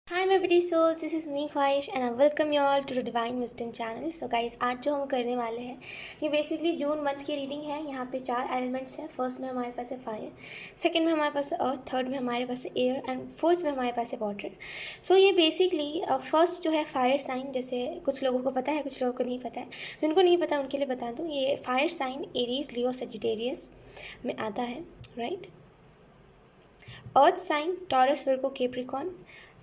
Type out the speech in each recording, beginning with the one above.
Hi my pretty souls, this is me Khwahish and I welcome you all to the divine wisdom channel. So guys, आज जो हम करने वाले हैं ये बेसिकली जून मंथ की रीडिंग है। यहाँ पे 4 एलिमेंट्स हैं। फर्स्ट में हमारे पास है फायर, सेकंड में हमारे पास है अर्थ, थर्ड में हमारे पास है एयर एंड फोर्थ में हमारे पास है वाटर। सो ये बेसिकली फर्स्ट जो है फायर साइन, जैसे कुछ लोगों को पता है कुछ लोगों को नहीं पता है, जिनको नहीं पता उनके लिए बता दूँ, ये fire sign Aries, Leo, Sagittarius में आता है, right. Earth sign Taurus, Virgo, Capricorn,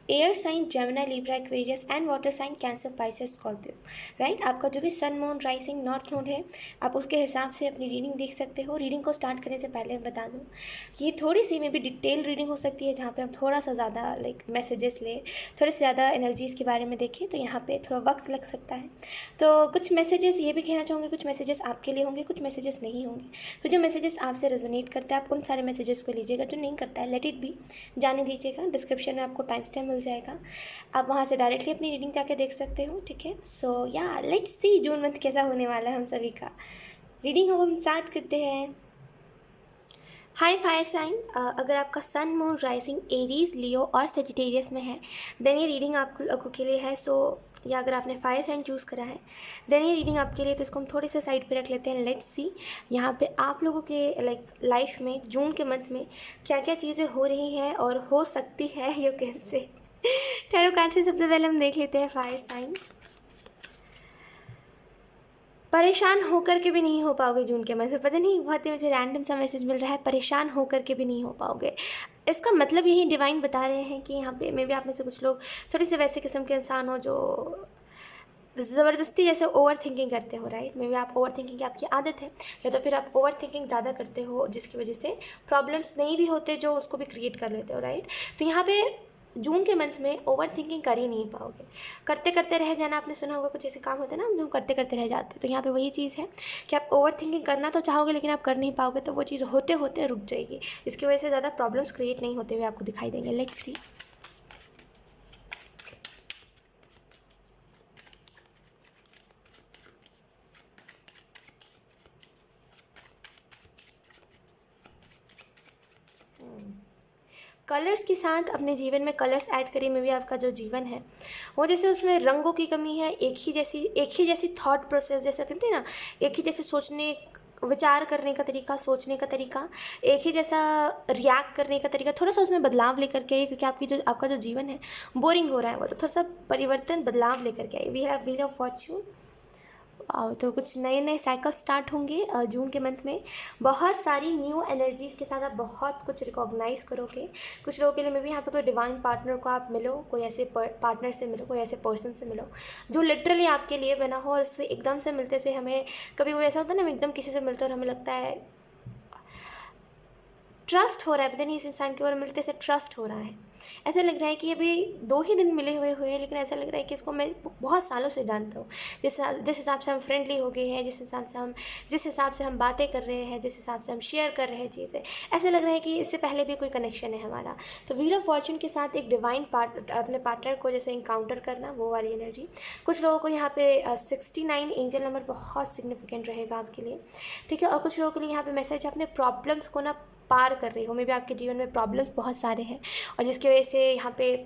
air sign Gemini, Libra, Aquarius and water sign Cancer, Pisces, Scorpio, right. आपका जो भी sun, moon, rising, north node है, आप उसके हिसाब से अपनी रीडिंग देख सकते हो। रीडिंग को स्टार्ट करने से पहले मैं बता दूँ, ये थोड़ी सी मे बी डिटेल रीडिंग हो सकती है, जहाँ पे हम थोड़ा सा ज़्यादा मैसेजेस ले, थोड़े से ज़्यादा एनर्जीज़ के बारे में देखें, तो यहाँ पे थोड़ा वक्त लग सकता है। तो कुछ मैसेजेस ये भी कहना चाहूँगी, कुछ मैसेजेस आपके लिए होंगे, कुछ मैसेजेस नहीं होंगे। तो जो मैसेजेस आपसे रेजोनेट करता है आप उन सारे मैसेजेस को लीजिएगा, जो नहीं करता है लेट इट बी, जाने दीजिएगा। डिस्क्रिप्शन में आपको टाइम स्टैम्प मिल जाएगा, आप वहाँ से डायरेक्टली अपनी रीडिंग जाके देख सकते हो, ठीक है। सो या लेट्स सी जून मंथ कैसा होने वाला है हम सभी का। रीडिंग हम स्टार्ट करते हैं। हाई फायर साइन, अगर आपका सन, मून, राइजिंग एरीज, लियो और सेजिटेरियस में है देन ये रीडिंग आप लोगों के लिए है। सो या अगर आपने फायर साइन चूज़ करा है देन ये रीडिंग आपके लिए। तो इसको हम थोड़े से साइड पे रख लेते हैं। लेट्स सी यहाँ पे आप लोगों के लाइफ में जून के मंथ में क्या क्या चीज़ें हो रही हैं और हो सकती है, you can say. Tarot card से सबसे पहले हम देख लेते हैं फायर साइन। परेशान होकर के भी नहीं हो पाओगे जून के मंथ में। पता नहीं, बहुत ही मुझे रैंडम सा मैसेज मिल रहा है, परेशान होकर के भी नहीं हो पाओगे। इसका मतलब यही डिवाइन बता रहे हैं कि यहाँ पे मे बी आप में से कुछ लोग थोड़े से वैसे किस्म के इंसान हो जो ज़बरदस्ती जैसे ओवर थिंकिंग करते हो, राइट। मे बी आप ओवर थिंकिंग की आपकी आदत है, या तो फिर आप ओवर थिंकिंग ज़्यादा करते हो जिसकी वजह से प्रॉब्लम्स नहीं भी होते जो उसको भी क्रिएट कर लेते हो, राइट। तो यहाँ पे जून के मंथ में ओवर थिंकिंग कर ही नहीं पाओगे। करते करते रह जाना, आपने सुना होगा कुछ ऐसे काम होते हैं ना जो हम करते करते रह जाते हैं। तो यहाँ पे वही चीज़ है कि आप ओवर थिंकिंग करना तो चाहोगे लेकिन आप कर नहीं पाओगे, तो वो चीज़ होते होते रुक जाएगी, जिसकी वजह से ज़्यादा प्रॉब्लम्स क्रिएट नहीं होते हुए आपको दिखाई देंगे। Let's see. कलर्स के साथ अपने जीवन में कलर्स ऐड करिए। में भी आपका जो जीवन है वो जैसे उसमें रंगों की कमी है, एक ही जैसी थॉट प्रोसेस, जैसे कहते हैं ना, एक ही जैसे सोचने विचार करने का तरीका, सोचने का तरीका, एक ही जैसा रिएक्ट करने का तरीका, थोड़ा सा उसमें बदलाव लेकर के आइए, क्योंकि आपका जो जीवन है बोरिंग हो रहा है, वो तो थोड़ा सा परिवर्तन, बदलाव लेकर के आइए। We have wheel of fortune. तो कुछ नए नए साइकिल स्टार्ट होंगे जून के मंथ में। बहुत सारी न्यू एनर्जीज़ के साथ आप बहुत कुछ रिकॉग्नाइज़ करोगे। कुछ लोगों के लिए में भी यहाँ पे कोई डिवाइन पार्टनर को आप मिलो, कोई ऐसे पार्टनर से मिलो, कोई ऐसे पर्सन से मिलो जो लिटरली आपके लिए बना हो, और इससे एकदम से मिलते से हमें कभी कोई ऐसा होता है ना, हम एकदम किसी से मिलते और हमें लगता है ट्रस्ट हो रहा है, पता नहीं इस इंसान के ऊपर मिलते से ट्रस्ट हो रहा है। ऐसा लग रहा है कि अभी 2 ही दिन मिले हुए हैं, लेकिन ऐसा लग रहा है कि इसको मैं बहुत सालों से जानता हूँ। जिस हिसाब से हम फ्रेंडली हो गए हैं, जिस हिसाब से हम बातें कर रहे हैं, जिस हिसाब से हम शेयर कर रहे हैं चीज़ें, ऐसा लग रहा है कि इससे पहले भी कोई कनेक्शन है हमारा। तो व्हील ऑफ फॉर्च्यून के साथ एक डिवाइन अपने पार्टनर को जैसे इंकाउंटर करना, वो वाली एनर्जी। कुछ लोगों को यहाँ पे 69 एंजल नंबर बहुत सिग्निफिकेंट रहेगा आपके लिए, ठीक है। और कुछ लोगों के लिए यहाँ पे मैसेज, अपने प्रॉब्लम्स को ना पार कर रही हो। मे भी आपके जीवन में प्रॉब्लम्स बहुत सारे हैं, और जिसकी वजह से यहाँ पे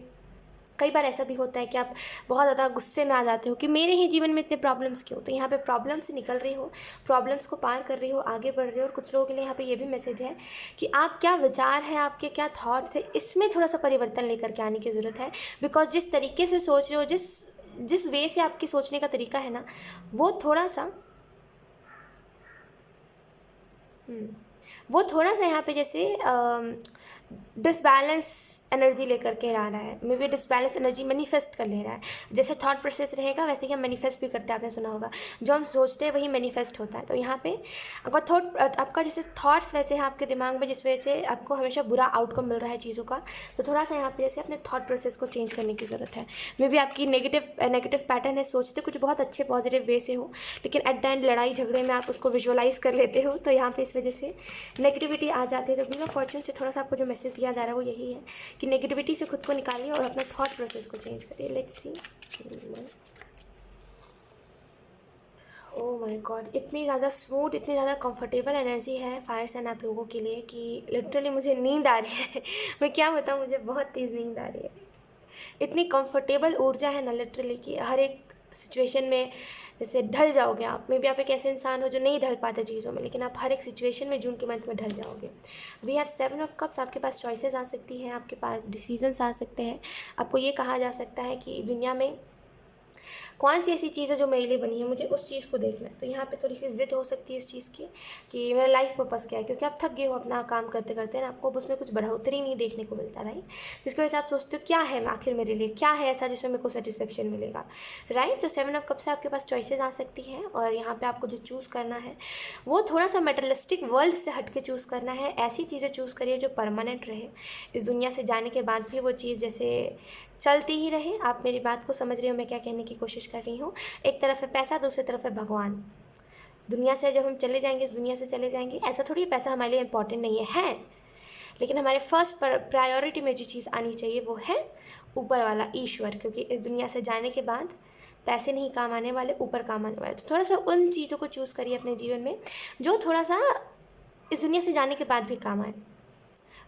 कई बार ऐसा भी होता है कि आप बहुत ज़्यादा गुस्से में आ जाते हो कि मेरे ही जीवन में इतने प्रॉब्लम्स क्यों। तो यहाँ पे प्रॉब्लम से निकल रही हो, प्रॉब्लम्स को पार कर रही हो, आगे बढ़ रही हो। और कुछ लोगों के लिए यहाँ पे ये भी मैसेज है कि आप क्या विचार हैं, आपके क्या थॉट्स है, इसमें थोड़ा सा परिवर्तन लेकर के आने की ज़रूरत है। बिकॉज जिस तरीके से सोच रहे हो, जिस वे से आपके सोचने का तरीका है ना, वो थोड़ा सा यहाँ पे जैसे डिसबैलेंस एनर्जी लेकर के आ रहा है। May be disbalance energy manifest कर ले रहा है। जैसे थॉट प्रोसेस रहेगा वैसे ही हम मैनिफेस्ट भी करते हैं, आपने सुना होगा, जो हम सोचते हैं वही मैनिफेस्ट होता है। तो यहाँ पे आपका जैसे थॉट्स वैसे हैं आपके दिमाग में, जिस वजह से आपको हमेशा बुरा आउटकम मिल रहा है चीज़ों का। तो थोड़ा सा यहाँ पे जैसे अपने थॉट प्रोसेस को चेंज करने की ज़रूरत है। मे बी आपकी नेगेटिव पैटर्न है, सोचते कुछ बहुत अच्छे पॉजिटिव वे से हो, लेकिन एट द एंड लड़ाई झगड़े में आप उसको विजुअलाइज कर लेते हो। तो यहाँ पे इस वजह से नेगेटिविटी आ जाती है। तो व्हील ऑफ फॉर्च्यून से थोड़ा सा आपको जो मैसेज दिया जा रहा है वो यही है कि नेगेटिविटी से खुद को निकालिए और अपना थॉट प्रोसेस को चेंज करिए। Let's see. Oh my God, इतनी ज़्यादा स्मूथ, इतनी ज़्यादा कंफर्टेबल एनर्जी है फायर साइन आप लोगों के लिए कि लिटरली मुझे नींद आ रही है। मैं क्या बताऊँ, मुझे बहुत तेज़ नींद आ रही है। इतनी कंफर्टेबल ऊर्जा है ना लिटरली कि हर एक सिचुएशन में जैसे ढल जाओगे आप। मे बी आप एक ऐसे इंसान हो जो नहीं ढल पाते चीज़ों में, लेकिन आप हर एक सिचुएशन में जून के मंथ में ढल जाओगे। वी हैव 7 ऑफ कप्स, आपके पास चॉइसेस आ सकती हैं, आपके पास डिसीजंस आ सकते हैं। आपको ये कहा जा सकता है कि दुनिया में कौन सी ऐसी चीज़ है जो मेरे लिए बनी है, मुझे उस चीज़ को देखना है। तो यहाँ पे थोड़ी सी ज़िद हो सकती है इस चीज़ की कि मेरा लाइफ पर्पस क्या है, क्योंकि आप थक गए हो अपना काम करते करते ना, आपको अब उसमें कुछ बढ़ोतरी नहीं देखने को मिलता, राइट। जिसकी वजह से आप सोचते हो क्या है आखिर मेरे लिए, क्या है ऐसा जिसमें मेरे को सेटिस्फेक्शन मिलेगा, राइट। तो 7 ऑफ कप्स से आपके पास चॉइसेस आ सकती हैं, और यहाँ पर आपको जो चूज़ करना है वो थोड़ा सा मेटलिस्टिक वर्ल्ड से हट के चूज़ करना है। ऐसी चीज़ें चूज़ करिए जो परमानेंट रहे, इस दुनिया से जाने के बाद भी वो चीज़ जैसे चलती ही रहे। आप मेरी बात को समझ रहे हो मैं क्या कहने की कोशिश कर रही हूँ। एक तरफ है पैसा, दूसरी तरफ है भगवान। दुनिया से जब हम चले जाएंगे, इस दुनिया से चले जाएंगे, ऐसा थोड़ी पैसा हमारे लिए इंपॉर्टेंट नहीं है, लेकिन हमारे फर्स्ट प्रायोरिटी में जो चीज़ आनी चाहिए वो है ऊपर वाला ईश्वर, क्योंकि इस दुनिया से जाने के बाद पैसे नहीं काम आने वाले, ऊपर काम आने वाले। तो थोड़ा सा उन चीज़ों को चूज़ करिए अपने जीवन में जो थोड़ा सा इस दुनिया से जाने के बाद भी काम आए,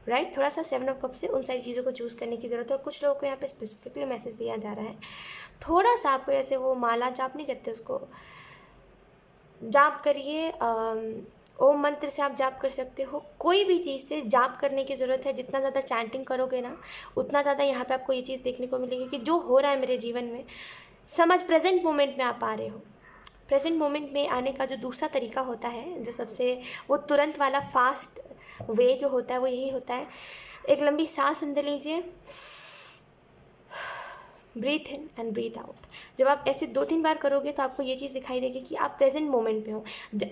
राइट। थोड़ा सा 7 ऑफ कप से उन सारी चीज़ों को चूज़ करने की ज़रूरत है। और कुछ लोगों को यहाँ पे स्पेसिफिकली मैसेज दिया जा रहा है, थोड़ा सा आपको ऐसे वो माला जाप नहीं करते, उसको जाप करिए। ओम मंत्र से आप जाप कर सकते हो, कोई भी चीज़ से जाप करने की ज़रूरत है। जितना ज़्यादा चैंटिंग करोगे ना, उतना ज़्यादा यहाँ पे आपको ये चीज़ देखने को मिलेगी कि जो हो रहा है मेरे जीवन में, समझ प्रेजेंट मोमेंट में आप आ रहे हो। प्रेजेंट मोमेंट में आने का जो दूसरा तरीका होता है, जो सबसे वो तुरंत वाला फास्ट वे जो होता है, वो यही होता है, एक लंबी सांस अंदर लीजिए, breathe in and breathe out. जब आप ऐसे 2-3 बार करोगे तो आपको ये चीज़ दिखाई देगी कि आप प्रेजेंट मोमेंट पे हो,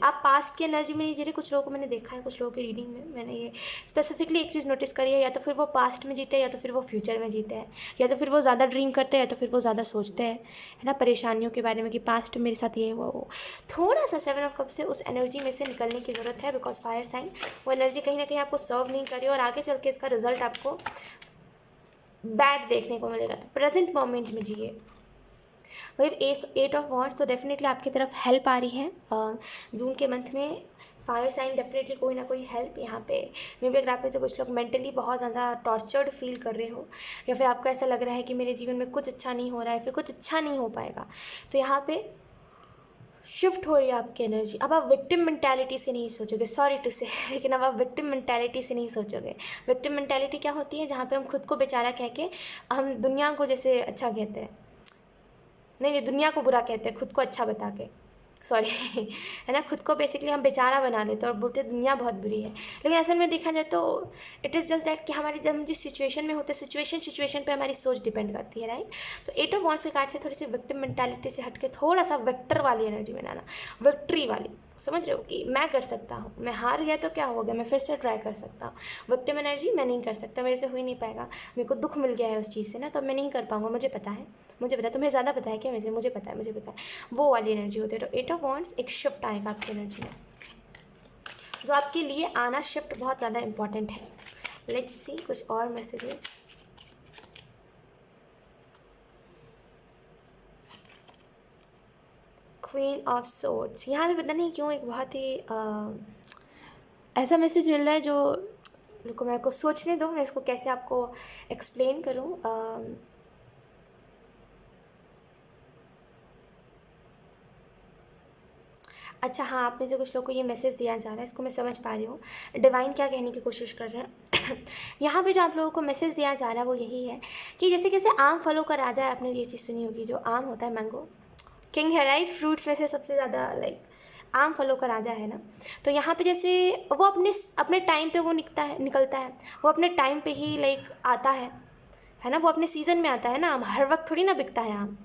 आप पास्ट की एनर्जी में नहीं जी रहे। कुछ लोगों को मैंने देखा है, कुछ लोगों की रीडिंग में मैंने ये स्पेसिफिकली एक चीज़ नोटिस करी है, या तो फिर वो पास्ट में जीते हैं, या तो फिर वो फ्यूचर में जीते हैं, या तो फिर वो ज़्यादा ड्रीम करते हैं, या तो फिर वो ज़्यादा सोचते हैं, है ना, परेशानियों के बारे में कि पास्ट मेरे साथ ये हुआ वो। थोड़ा सा 7 ऑफ कप से उस एनर्जी में से निकलने की ज़रूरत है, बिकॉज फायर साइन वो एनर्जी कहीं ना कहीं आपको सर्व नहीं कर रही, और आगे चल के इसका रिजल्ट आपको बैड देखने को मिलेगा। तो प्रेजेंट मोमेंट में जिए। वही 8 ऑफ वॉन्ड्स तो डेफिनेटली आपकी तरफ हेल्प आ रही है जून के मंथ में। फायर साइन डेफिनेटली कोई ना कोई हेल्प यहाँ पे। मे बी अगर आप में से कुछ लोग मेंटली बहुत ज़्यादा टॉर्चर्ड फील कर रहे हो, या फिर आपको ऐसा लग रहा है कि मेरे जीवन में कुछ अच्छा नहीं हो रहा है, फिर कुछ अच्छा नहीं हो पाएगा, तो यहाँ पे शिफ्ट हो रही है आपकी एनर्जी। अब आप विक्टिम मेंटालिटी से नहीं सोचोगे, सॉरी टू से, लेकिन अब आप विक्टिम मेंटालिटी से नहीं सोचोगे। विक्टिम मेंटालिटी क्या होती है, जहाँ पे हम खुद को बेचारा कह के हम दुनिया को जैसे अच्छा कहते हैं, नहीं दुनिया को बुरा कहते हैं खुद को अच्छा बता के, सॉरी है ना, खुद को बेसिकली हम बेचारा बना लेते हैं और बोलते हैं दुनिया बहुत बुरी है। लेकिन असल में देखा जाए तो इट इज़ जस्ट दैट कि हमारे जब हम जिस सिचुएशन में होते हैं, सिचुएशन पे हमारी सोच डिपेंड करती है, राइट। तो 8 ऑफ वॉन्ड्स के कार्ड से थोड़ी सी विक्टिम मेंटालिटी से हट के थोड़ा सा वेक्टर वाली एनर्जी में आना, विक्ट्री वाली, समझ रहे हो कि मैं कर सकता हूँ, मैं हार गया तो क्या हो गया, मैं फिर से ट्राई कर सकता हूँ। विक्टिम एनर्जी मैं नहीं कर सकता, मेरे से हो ही नहीं पाएगा, मेरे को दुख मिल गया है उस चीज़ से ना, तो मैं नहीं कर पाऊँगा, मुझे पता है, तुम्हें ज़्यादा पता है क्या मुझे, मुझे पता है, वो वाली एनर्जी होती है। तो 8 ऑफ वॉन्ड्स एक शिफ्ट आएगा आपकी एनर्जी में, जो आपके लिए आना शिफ्ट बहुत ज़्यादा इंपॉर्टेंट है। लेट्स सी कुछ और मैसेजेस। क्वीन ऑफ सोर्ड्स, यहाँ पे पता नहीं क्यों एक बहुत ही ऐसा मैसेज मिल रहा है जो, रुको मेरे को सोचने दो, मैं इसको कैसे आपको एक्सप्लेन करूँ। अच्छा हाँ, आप में से कुछ लोग को ये मैसेज दिया जा रहा है, इसको मैं समझ पा रही हूँ डिवाइन क्या कहने की कोशिश कर रहे हैं। यहाँ पे जो आप लोगों को मैसेज दिया जा रहा है वो यही है कि जैसे कैसे आम फलों का राजा है, आपने ये चीज़ सुनी होगी, जो आम होता है मैंगो किंग है, राइट, फ्रूट्स में से सबसे ज़्यादा लाइक आम फलों का राजा है ना। तो यहाँ पे जैसे वो अपने टाइम पे वो निकलता है, वो अपने टाइम पे ही लाइक आता है ना, वो अपने सीज़न में आता है ना। आम हर वक्त थोड़ी ना बिकता है, आम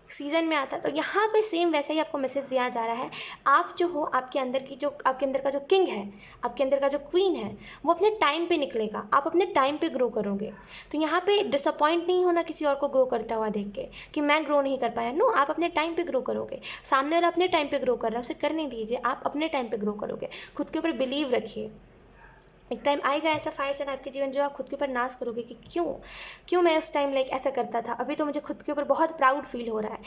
सीज़न में आता है। तो यहाँ पे सेम वैसा ही आपको मैसेज दिया जा रहा है, आप जो हो, आपके अंदर का जो किंग है, आपके अंदर का जो क्वीन है, वो अपने टाइम पे निकलेगा, आप अपने टाइम पे ग्रो करोगे। तो यहाँ पे डिसअपॉइंट नहीं होना किसी और को ग्रो करता हुआ देख के कि मैं ग्रो नहीं कर पाया, नो, आप अपने टाइम पे ग्रो करोगे। सामने वाला अपने टाइम पे ग्रो कर रहा है, उसे करने दीजिए, आप अपने टाइम पे ग्रो करोगे। खुद के ऊपर बिलीव रखिए, एक टाइम आएगा ऐसा फायर साइन आपके जीवन जो आप खुद के ऊपर नाश करोगे कि क्यों मैं उस टाइम लाइक ऐसा करता था, अभी तो मुझे खुद के ऊपर बहुत प्राउड फील हो रहा है।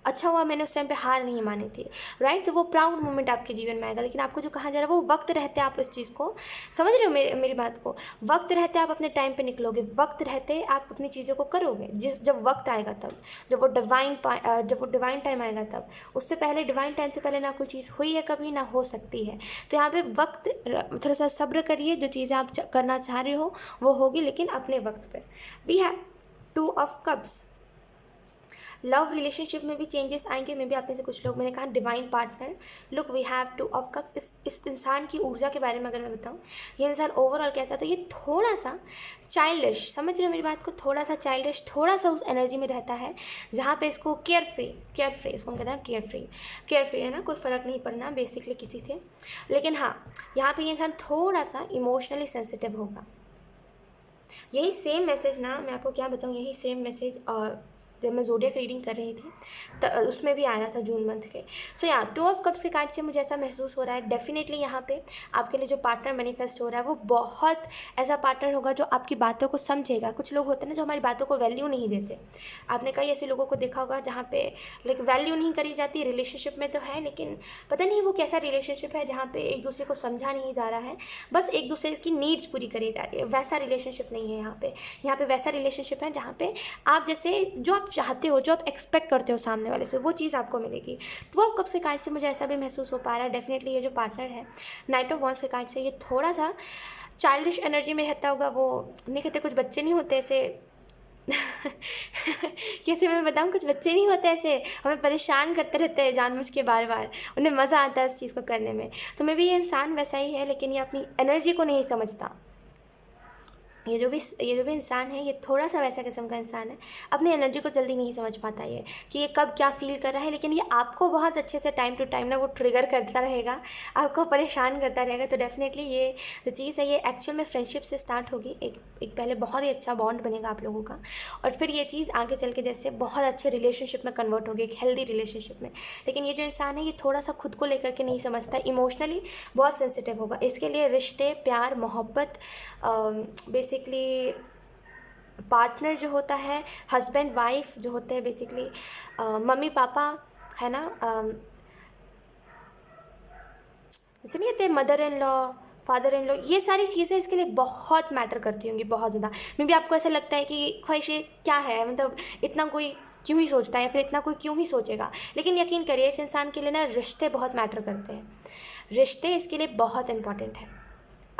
अच्छा हुआ मैंने उस टाइम पे हार नहीं मानी थी, राइट। तो वो प्राउड मोमेंट आपके जीवन में आएगा। लेकिन आपको जो कहा जा रहा है वो वक्त रहते आप इस चीज़ को समझ रहे हो, मेरी बात को। वक्त रहते आप अपने टाइम पे निकलोगे, वक्त रहते आप अपनी चीज़ों को करोगे। जब वक्त आएगा तब, जब वो डिवाइन टाइम आएगा तब। उससे पहले, डिवाइन टाइम से पहले ना कोई चीज़ हुई है कभी, ना हो सकती है। तो यहाँ पे वक्त, थोड़ा सा सब्र करिए, जो चीज़ें आप करना चाह रहे हो वो होगी, लेकिन अपने वक्त पर। We have 2 of cups. Love relationship में भी चेंजेस आएंगे। मे बी आप में से कुछ लोग, मैंने कहा divine partner. Look, we have 2 of cups. इस इंसान की ऊर्जा के बारे में अगर मैं बताऊँ, ये इंसान ओवरऑल कैसा, तो ये थोड़ा सा चाइल्डिश, समझ रहे हो मेरी बात को, थोड़ा सा चाइल्डिश, थोड़ा सा उस एनर्जी में रहता है जहाँ पे इसको केयर फ्री, इसको हम कहते हैं केयर फ्री है ना, कोई फ़र्क नहीं पड़ना बेसिकली किसी से। लेकिन हाँ, यहाँ पे ये इंसान थोड़ा सा इमोशनली सेंसिटिव होगा। यही सेम मैसेज ना, मैं आपको क्या बताऊँ, यही सेम मैसेज जब मैं ज़ोडियक रीडिंग कर रही थी तो उसमें भी आया था जून मंथ के। सो या 2 ऑफ कप्स के कार्ड से मुझे ऐसा महसूस हो रहा है, डेफिनेटली यहाँ पे आपके लिए जो पार्टनर मैनिफेस्ट हो रहा है वो बहुत ऐसा पार्टनर होगा जो आपकी बातों को समझेगा। कुछ लोग होते हैं ना जो हमारी बातों को वैल्यू नहीं देते। आपने कई ऐसे लोगों को देखा होगा जहाँ पे लाइक वैल्यू नहीं करी जाती। रिलेशनशिप में तो है, लेकिन पता नहीं वो कैसा रिलेशनशिप है जहाँ पे एक दूसरे को समझा नहीं जा रहा है, बस एक दूसरे की नीड्स पूरी करी जा रही है। वैसा रिलेशनशिप नहीं है यहाँ पे। यहाँ पे वैसा रिलेशनशिप है जहाँ पे आप जैसे जो आप चाहते हो, जो आप एक्सपेक्ट करते हो सामने वाले से, वो चीज़ आपको मिलेगी। 2 ऑफ कप्स के कार्ड से मुझे ऐसा भी महसूस हो पा रहा है, डेफिनेटली ये जो पार्टनर है नाइट ऑफ वॉन्ड्स के कार्ड से, ये थोड़ा सा चाइल्डिश एनर्जी में रहता होगा। वो नहीं कहते, कुछ बच्चे नहीं होते ऐसे कैसे मैं बताऊँ, कुछ बच्चे नहीं होते ऐसे हमें परेशान करते रहते हैं जानबूझ के बार बार, उन्हें मज़ा आता है उस चीज़ को करने में। तो मे भी ये इंसान वैसा ही है, लेकिन ये अपनी एनर्जी को नहीं समझता। ये जो भी इंसान है, ये थोड़ा सा वैसा किस्म का इंसान है, अपनी एनर्जी को जल्दी नहीं समझ पाता ये कि ये कब क्या फील कर रहा है। लेकिन ये आपको बहुत अच्छे से टाइम टू टाइम ना वो ट्रिगर करता रहेगा, आपको परेशान करता रहेगा। तो डेफिनेटली ये जो चीज़ है ये एक्चुअल में फ्रेंडशिप से स्टार्ट होगी। एक पहले बहुत ही अच्छा बॉन्ड बनेगा आप लोगों का, और फिर ये चीज़ आगे चल के जैसे बहुत अच्छे रिलेशनशिप में कन्वर्ट होगी, एक हेल्दी रिलेशनशिप में। लेकिन ये जो इंसान है ये थोड़ा सा खुद को लेकर के नहीं समझता, इमोशनली बहुत सेंसिटिव होगा। इसके लिए रिश्ते, प्यार, मोहब्बत, बेसिकली पार्टनर जो होता है, हस्बैंड वाइफ जो होते हैं, बेसिकली मम्मी पापा, है ना, जैसे नहीं कहते mother in law, father in law, ये सारी चीज़ें इसके लिए बहुत मैटर करती होंगी, बहुत ज़्यादा। मे भी आपको ऐसा लगता है कि ख्वाहिशें क्या है, मतलब इतना कोई क्यों ही सोचता है, फिर इतना कोई क्यों ही सोचेगा। लेकिन यकीन करिए इस इंसान के लिए ना रिश्ते बहुत मैटर करते हैं। रिश्ते इसके लिए बहुत इंपॉर्टेंट है।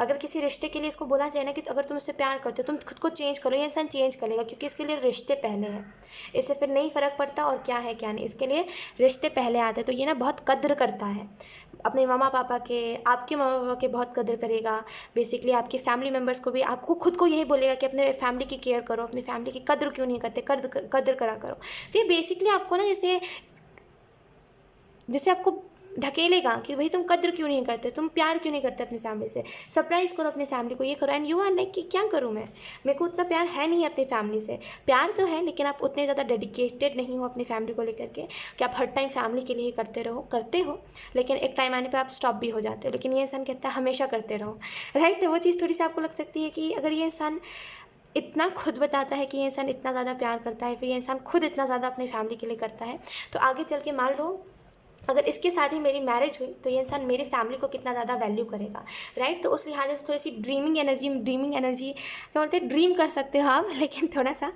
अगर किसी रिश्ते के लिए इसको बोला जाए ना कि अगर तुम उससे प्यार करते हो, तुम खुद को चेंज करो, ये इंसान चेंज कर लेगा, क्योंकि इसके लिए रिश्ते पहले हैं। इससे फिर नहीं फ़र्क पड़ता और क्या है क्या नहीं, इसके लिए रिश्ते पहले आते हैं। तो ये ना बहुत कद्र करता है अपने मामा पापा के, आपके मामा पापा के बहुत कदर करेगा। बेसिकली आपके फैमिली मेम्बर्स को भी, आपको खुद को यही बोलेगा कि अपने फैमिली की केयर करो, अपनी फैमिली की कद्र क्यों नहीं करते, कद्र करा करो। तो ये बेसिकली आपको ना जैसे जैसे आपको ढकेलेगा कि भाई तुम कद्र क्यों नहीं करते, तुम प्यार क्यों नहीं करते अपनी फैमिली से, सरप्राइज़ करो अपनी फैमिली को, ये करो। एंड यू आर लाइक कि क्या करूँ मैं, मेरे को उतना प्यार है नहीं अपनी फैमिली से। प्यार तो है, लेकिन आप उतने ज़्यादा डेडिकेटेड नहीं हो अपनी फैमिली को लेकर के कि आप हर टाइम फैमिली के लिए करते हो, लेकिन एक टाइम आने पर आप स्टॉप भी हो जाते हो। लेकिन ये इंसान कहता है हमेशा करते रहो, राइट। तो वो चीज़ थोड़ी सी आपको लग सकती है कि अगर ये इंसान इतना खुद बताता है कि ये इंसान इतना ज़्यादा प्यार करता है, फिर ये इंसान खुद इतना ज़्यादा अपनी फैमिली के लिए करता है, तो आगे चल के मान लो अगर इसके साथ ही मेरी मैरिज हुई तो ये इंसान मेरी फैमिली को कितना ज़्यादा वैल्यू करेगा, राइट। तो उस लिहाज से थोड़ी सी ड्रीमिंग एनर्जी क्या बोलते हैं, ड्रीम कर सकते हो आप, लेकिन थोड़ा सा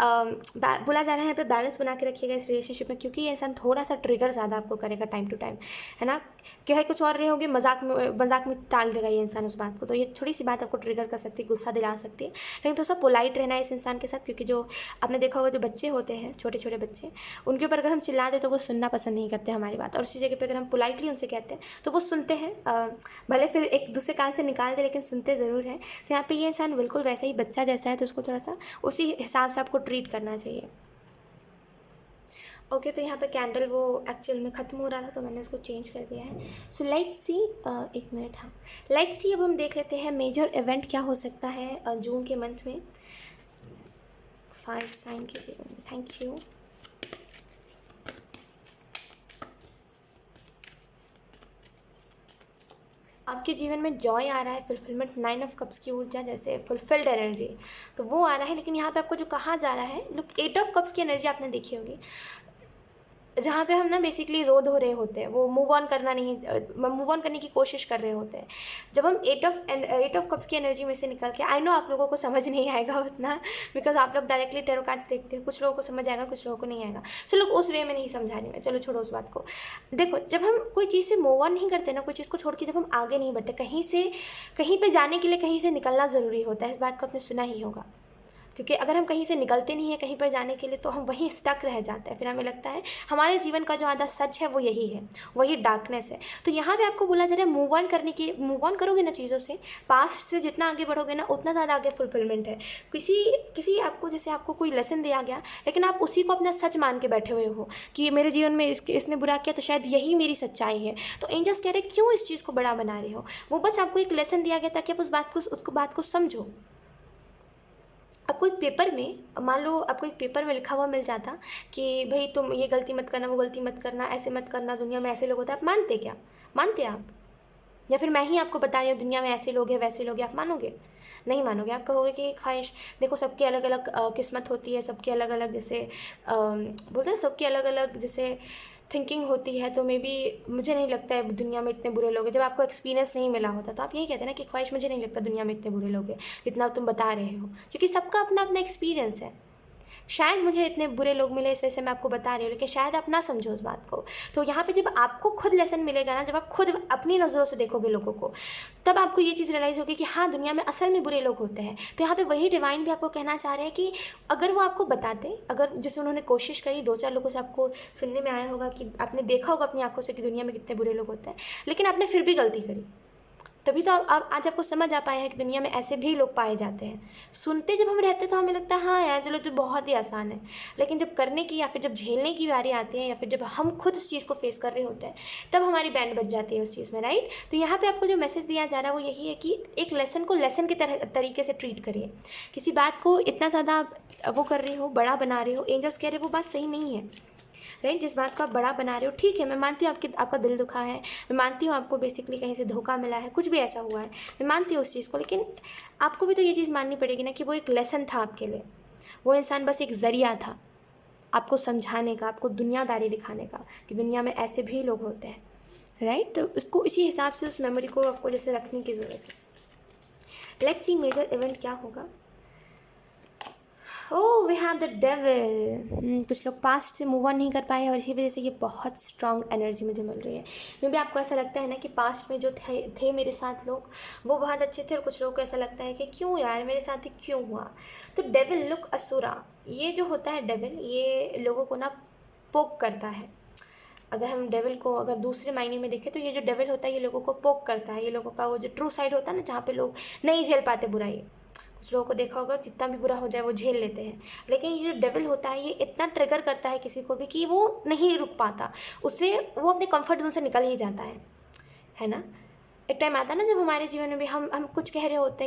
बोला जा रहा है यहाँ पे बैलेंस बना के रखिएगा इस रिलेशनशिप में, क्योंकि ये इंसान थोड़ा सा ट्रिगर ज़्यादा आपको करेगा टाइम टू टाइम, है ना। कह कुछ और रहे होंगे, मजाक में टाल देगा ये इंसान उस बात को। तो ये थोड़ी सी बात आपको ट्रिगर कर सकती है, गुस्सा दिला सकती है। लेकिन थोड़ा सा पोलाइट रहना है इस इंसान के साथ, क्योंकि जो आपने देखा होगा जो बच्चे होते हैं, छोटे छोटे बच्चे, उनके ऊपर अगर हम चिल्ला दें तो वो सुनना पसंद नहीं करते हमारी बात, और उसी जगह पे अगर हम पोलाइटली उनसे कहते हैं तो वो सुनते हैं, भले फिर एक दूसरे कान से निकाल दे लेकिन सुनते ज़रूर हैं। तो यहाँ पे ये इंसान बिल्कुल वैसा ही बच्चा जैसा है, तो उसको थोड़ा सा उसी हिसाब से आपको ट्रीट करना चाहिए। ओके, तो यहाँ पे कैंडल वो एक्चुअल में ख़त्म हो रहा था तो मैंने उसको चेंज कर दिया है। सो लेट्स सी, एक मिनट, हाँ लेट्स सी, अब हम देख लेते हैं मेजर इवेंट क्या हो सकता है जून के मंथ में। 5 साइन कीजिएगा, थैंक यू। आपके जीवन में जॉय आ रहा है, फुलफिलमेंट, 9 ऑफ कप्स की ऊर्जा, जैसे फुलफिल्ड एनर्जी, तो वो आ रहा है। लेकिन यहाँ पे आपको जो कहा जा रहा है, लुक 8 ऑफ कप्स की एनर्जी आपने देखी होगी, जहाँ पे हम ना बेसिकली रो धो रहे होते हैं, वो मूव ऑन करने की कोशिश कर रहे होते हैं। जब हम एट ऑफ कप्स की एनर्जी में से निकल के, आई नो आप लोगों को समझ नहीं आएगा उतना, बिकॉज आप लोग डायरेक्टली टैरो कार्ड्स देखते हो, कुछ लोगों को समझ आएगा, कुछ लोगों को नहीं आएगा। सो लोग उस वे में नहीं समझा रही मैं, चलो छोड़ो उस बात को। देखो, जब हम कोई चीज़ से मूव ऑन नहीं करते ना, कोई चीज़ को छोड़ के जब हम आगे नहीं बढ़ते, कहीं पे जाने के लिए कहीं से निकलना ज़रूरी होता है। इस बात को आपने सुना ही होगा, क्योंकि अगर हम कहीं से निकलते नहीं हैं कहीं पर जाने के लिए, तो हम वहीं स्टक रह जाते हैं। फिर हमें लगता है हमारे जीवन का जो आधा सच है वो यही है, वही डार्कनेस है। तो यहाँ पे आपको बोला जा रहा है मूव ऑन करोगे ना चीज़ों से, पास्ट से जितना आगे बढ़ोगे ना, उतना ज़्यादा आगे फुलफिलमेंट है। किसी आपको, जैसे आपको कोई लेसन दिया गया, लेकिन आप उसी को अपना सच मान के बैठे हुए हो कि मेरे जीवन में इसने बुरा किया तो शायद यही मेरी सच्चाई है। तो एंजल्स कह रहे क्यों इस चीज़ को बड़ा बना रहे हो? वो बस आपको एक लेसन दिया गया ताकि आप उस बात को समझो। आपको एक पेपर में, मान लो आपको एक पेपर में लिखा हुआ मिल जाता कि भाई तुम ये गलती मत करना, वो गलती मत करना, ऐसे मत करना, दुनिया में ऐसे लोग होते हैं, आप मानते क्या? मानते आप? या फिर मैं ही आपको बता रही हूँ दुनिया में ऐसे लोग हैं वैसे लोग हैं, आप मानोगे? नहीं मानोगे। आप कहोगे कि ख्वाहिश, देखो सबकी अलग अलग किस्मत होती है, सबकी अलग अलग, जैसे बोलते हैं सबकी अलग अलग जैसे थिंकिंग होती है, तो मे बी मुझे नहीं लगता है दुनिया में इतने बुरे लोग हैं। जब आपको एक्सपीरियंस नहीं मिला होता तो आप यही कहते हैं ना कि ख्वाहिश, मुझे नहीं लगता दुनिया में इतने बुरे लोग हैं जितना तुम बता रहे हो, क्योंकि सबका अपना अपना एक्सपीरियंस है। शायद मुझे इतने बुरे लोग मिले इस वजह से मैं आपको बता रही हूँ, लेकिन शायद आप ना समझो उस बात को। तो यहाँ पे जब आपको खुद लेसन मिलेगा ना, जब आप खुद अपनी नज़रों से देखोगे लोगों को, तब आपको ये चीज़ रियलाइज़ होगी कि हाँ, दुनिया में असल में बुरे लोग होते हैं। तो यहाँ पे वही डिवाइन भी आपको कहना चाह रहे हैं कि अगर वो आपको बताते, अगर जैसे उन्होंने कोशिश करी, 2-4 लोगों से आपको सुनने में आया होगा कि आपने देखा होगा अपनी आंखों से कि दुनिया में कितने बुरे लोग होते हैं, लेकिन आपने फिर भी गलती करी। तभी तो आप आज आपको समझ आ पाए हैं कि दुनिया में ऐसे भी लोग पाए जाते हैं। सुनते जब हम रहते तो हमें लगता है हाँ यार चलो तो बहुत ही आसान है, लेकिन जब करने की या फिर जब झेलने की बारी आती है, या फिर जब हम खुद उस चीज़ को फेस कर रहे होते हैं, तब हमारी बैंड बज जाती है उस चीज़ में, राइट। तो यहाँ पे आपको जो मैसेज दिया जा रहा है वो यही है कि एक लेसन को लेसन के तरीके से ट्रीट करिए। किसी बात को इतना ज़्यादा आप वो कर रहे हो, बड़ा बना रहे हो, एंजल्स कह रहे हो वो बात सही नहीं है, राइट। जिस बात को आप बड़ा बना रहे हो, ठीक है, मैं मानती हूँ आपका दिल दुखा है, मैं मानती हूँ आपको बेसिकली कहीं से धोखा मिला है, कुछ भी ऐसा हुआ है, मैं मानती हूँ उस चीज़ को, लेकिन आपको भी तो ये चीज़ माननी पड़ेगी ना कि वो एक लेसन था आपके लिए। वो इंसान बस एक ज़रिया था आपको समझाने का, आपको दुनियादारी दिखाने का कि दुनिया में ऐसे भी लोग होते हैं, राइट। तो उसको इसी हिसाब से उस मेमोरी को आपको जैसे रखने की ज़रूरत है। लेट्स सी मेजर इवेंट क्या होगा। ओह, वी हैव द डेविल। कुछ लोग पास्ट से मूव ऑन नहीं कर पाए और इसी वजह से ये बहुत स्ट्रॉन्ग एनर्जी मुझे मिल रही है। मे भी आपको ऐसा लगता है ना कि पास्ट में जो थे मेरे साथ लोग, वो बहुत अच्छे थे, और कुछ लोगों को ऐसा लगता है कि क्यों यार मेरे साथ ही क्यों हुआ। तो डेविल, लुक असुरा, ये जो होता है डेविल, ये लोगों को ना पोक करता है। अगर हम डेविल को अगर दूसरे मायने में देखें तो ये जो डेविल होता है ये लोगों को पोक करता है, ये लोगों का वो जो ट्रू साइड होता है ना, जहाँ पे लोग नहीं झेल पाते बुराई। कुछ लोगों को देखा होगा जितना भी बुरा हो जाए वो झेल लेते हैं, लेकिन ये जो डेविल होता है ये इतना ट्रिगर करता है किसी को भी कि वो नहीं रुक पाता, उससे वो अपने कंफर्ट जोन से निकल ही जाता है ना। एक टाइम आता है ना जब हमारे जीवन में भी हम कुछ कह रहे होते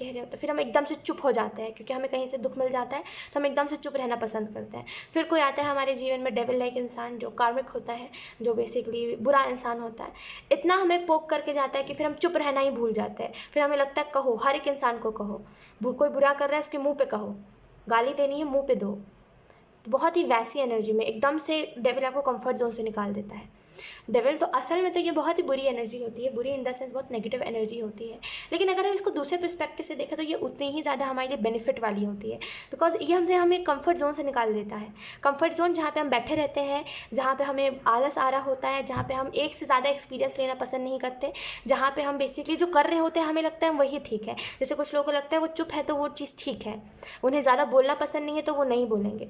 हैं, फिर हम एकदम से चुप हो जाते हैं, क्योंकि हमें कहीं से दुख मिल जाता है तो हम एकदम से चुप रहना पसंद करते हैं। फिर कोई आता है हमारे जीवन में डेविल लाइक इंसान, जो कार्मिक होता है, जो बेसिकली बुरा इंसान होता है, इतना हमें पोक करके जाता है कि फिर हम चुप रहना ही भूल जाते हैं। फिर हमें लगता है कहो, हर एक इंसान को कहो, कोई बुरा कर रहा है उसके मुँह पर कहो, गाली देनी है मुँह पर दो। बहुत ही वैसी एनर्जी में एकदम से डेविल आपको कंफर्ट जोन से निकाल देता है। डेविल तो असल में तो ये बहुत ही बुरी एनर्जी होती है, बुरी इन द सेंस बहुत नेगेटिव एनर्जी होती है, लेकिन अगर हम इसको दूसरे पर्सपेक्टिव से देखें तो ये उतनी ही ज़्यादा हमारे लिए बेनिफिट वाली होती है, बिकॉज ये हमें कंफर्ट जोन से निकाल देता है। कंफर्ट जोन जहाँ पे हम बैठे रहते हैं, जहाँ पे हमें आलस आ रहा होता है, जहाँ पे हम एक से ज़्यादा एक्सपीरियंस लेना पसंद नहीं करते, जहाँ पे हम बेसिकली जो कर रहे होते हैं हमें लगता है वही ठीक है। जैसे कुछ लोगों को लगता है वो चुप है तो वो चीज़ ठीक है, उन्हें ज़्यादा बोलना पसंद नहीं है तो वो नहीं बोलेंगे,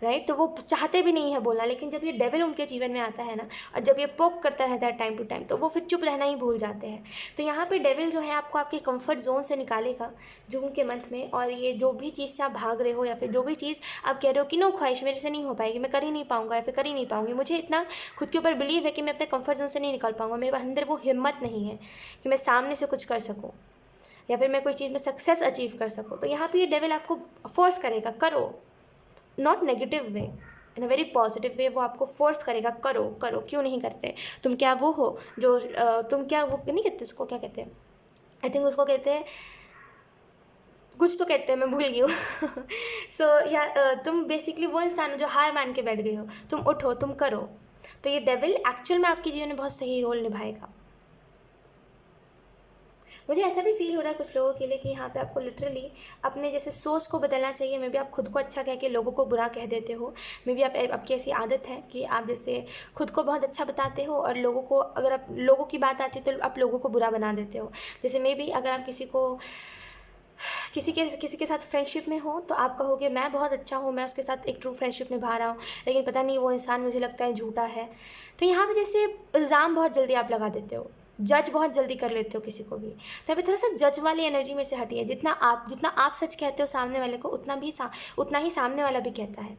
राइट। तो वो चाहते भी नहीं है बोलना, लेकिन जब ये डेविल उनके जीवन में आता है ना, और जब ये पोक करता रहता है टाइम टू टाइम, तो वो फिर चुप रहना ही भूल जाते हैं। तो यहाँ पे डेविल जो है आपको आपके कंफर्ट जोन से निकालेगा जून के मंथ में, और ये जो भी चीज़ से आप भाग रहे हो, या फिर जो भी चीज़ आप कह रहे हो कि नो ख्वाहिश मेरे से नहीं हो पाएगी, मैं कर ही नहीं पाऊँगा या फिर कर ही नहीं पाऊँगी, मुझे इतना खुद के ऊपर बिलीव है कि मैं अपने कंफर्ट जोन से नहीं निकल पाऊँगा, मेरे अंदर वो हिम्मत नहीं है कि मैं सामने से कुछ कर सकूँ या फिर मैं कोई चीज़ में सक्सेस अचीव कर सकूँ, तो यहाँ पर ये डेविल आपको फोर्स करेगा, करो, not negative way, in a very positive way, वो आपको फोर्स करेगा, करो करो, क्यों नहीं करते, तुम क्या वो हो जो तुम क्या वो नहीं कहते, उसको क्या कहते हैं, आई थिंक उसको कहते हैं कुछ तो कहते हैं, मैं भूल गई हूँ। सो या तुम बेसिकली वो इंसान हो जो हार मान के बैठ गए हो, तुम उठो, तुम करो। तो ये डेविल एक्चुअल में आपके जीवन में बहुत सही रोल निभाएगा। मुझे ऐसा भी फील हो रहा है कुछ लोगों के लिए कि यहाँ पे आपको लिटरली अपने जैसे सोच को बदलना चाहिए। मे भी आप खुद को अच्छा कह के लोगों को बुरा कह देते हो। मे भी आपकी ऐसी आदत है कि आप जैसे खुद को बहुत अच्छा बताते हो और लोगों को, अगर आप लोगों की बात आती है तो आप लोगों को बुरा बना देते हो। जैसे मे भी अगर आप किसी के साथ फ्रेंडशिप में हो तो आप कहोगे मैं बहुत अच्छा हूँ, मैं उसके साथ एक ट्रू फ्रेंडशिप निभा रहा हूँ, लेकिन पता नहीं वो इंसान मुझे लगता है झूठा है। तो यहाँ पे जैसे इल्ज़ाम बहुत जल्दी आप लगा देते हो, जज बहुत जल्दी कर लेते हो किसी को भी। तो यहाँ पे थोड़ा सा जज वाली एनर्जी में से हटिए। जितना आप सच कहते हो सामने वाले को, उतना ही सामने वाला भी कहता है।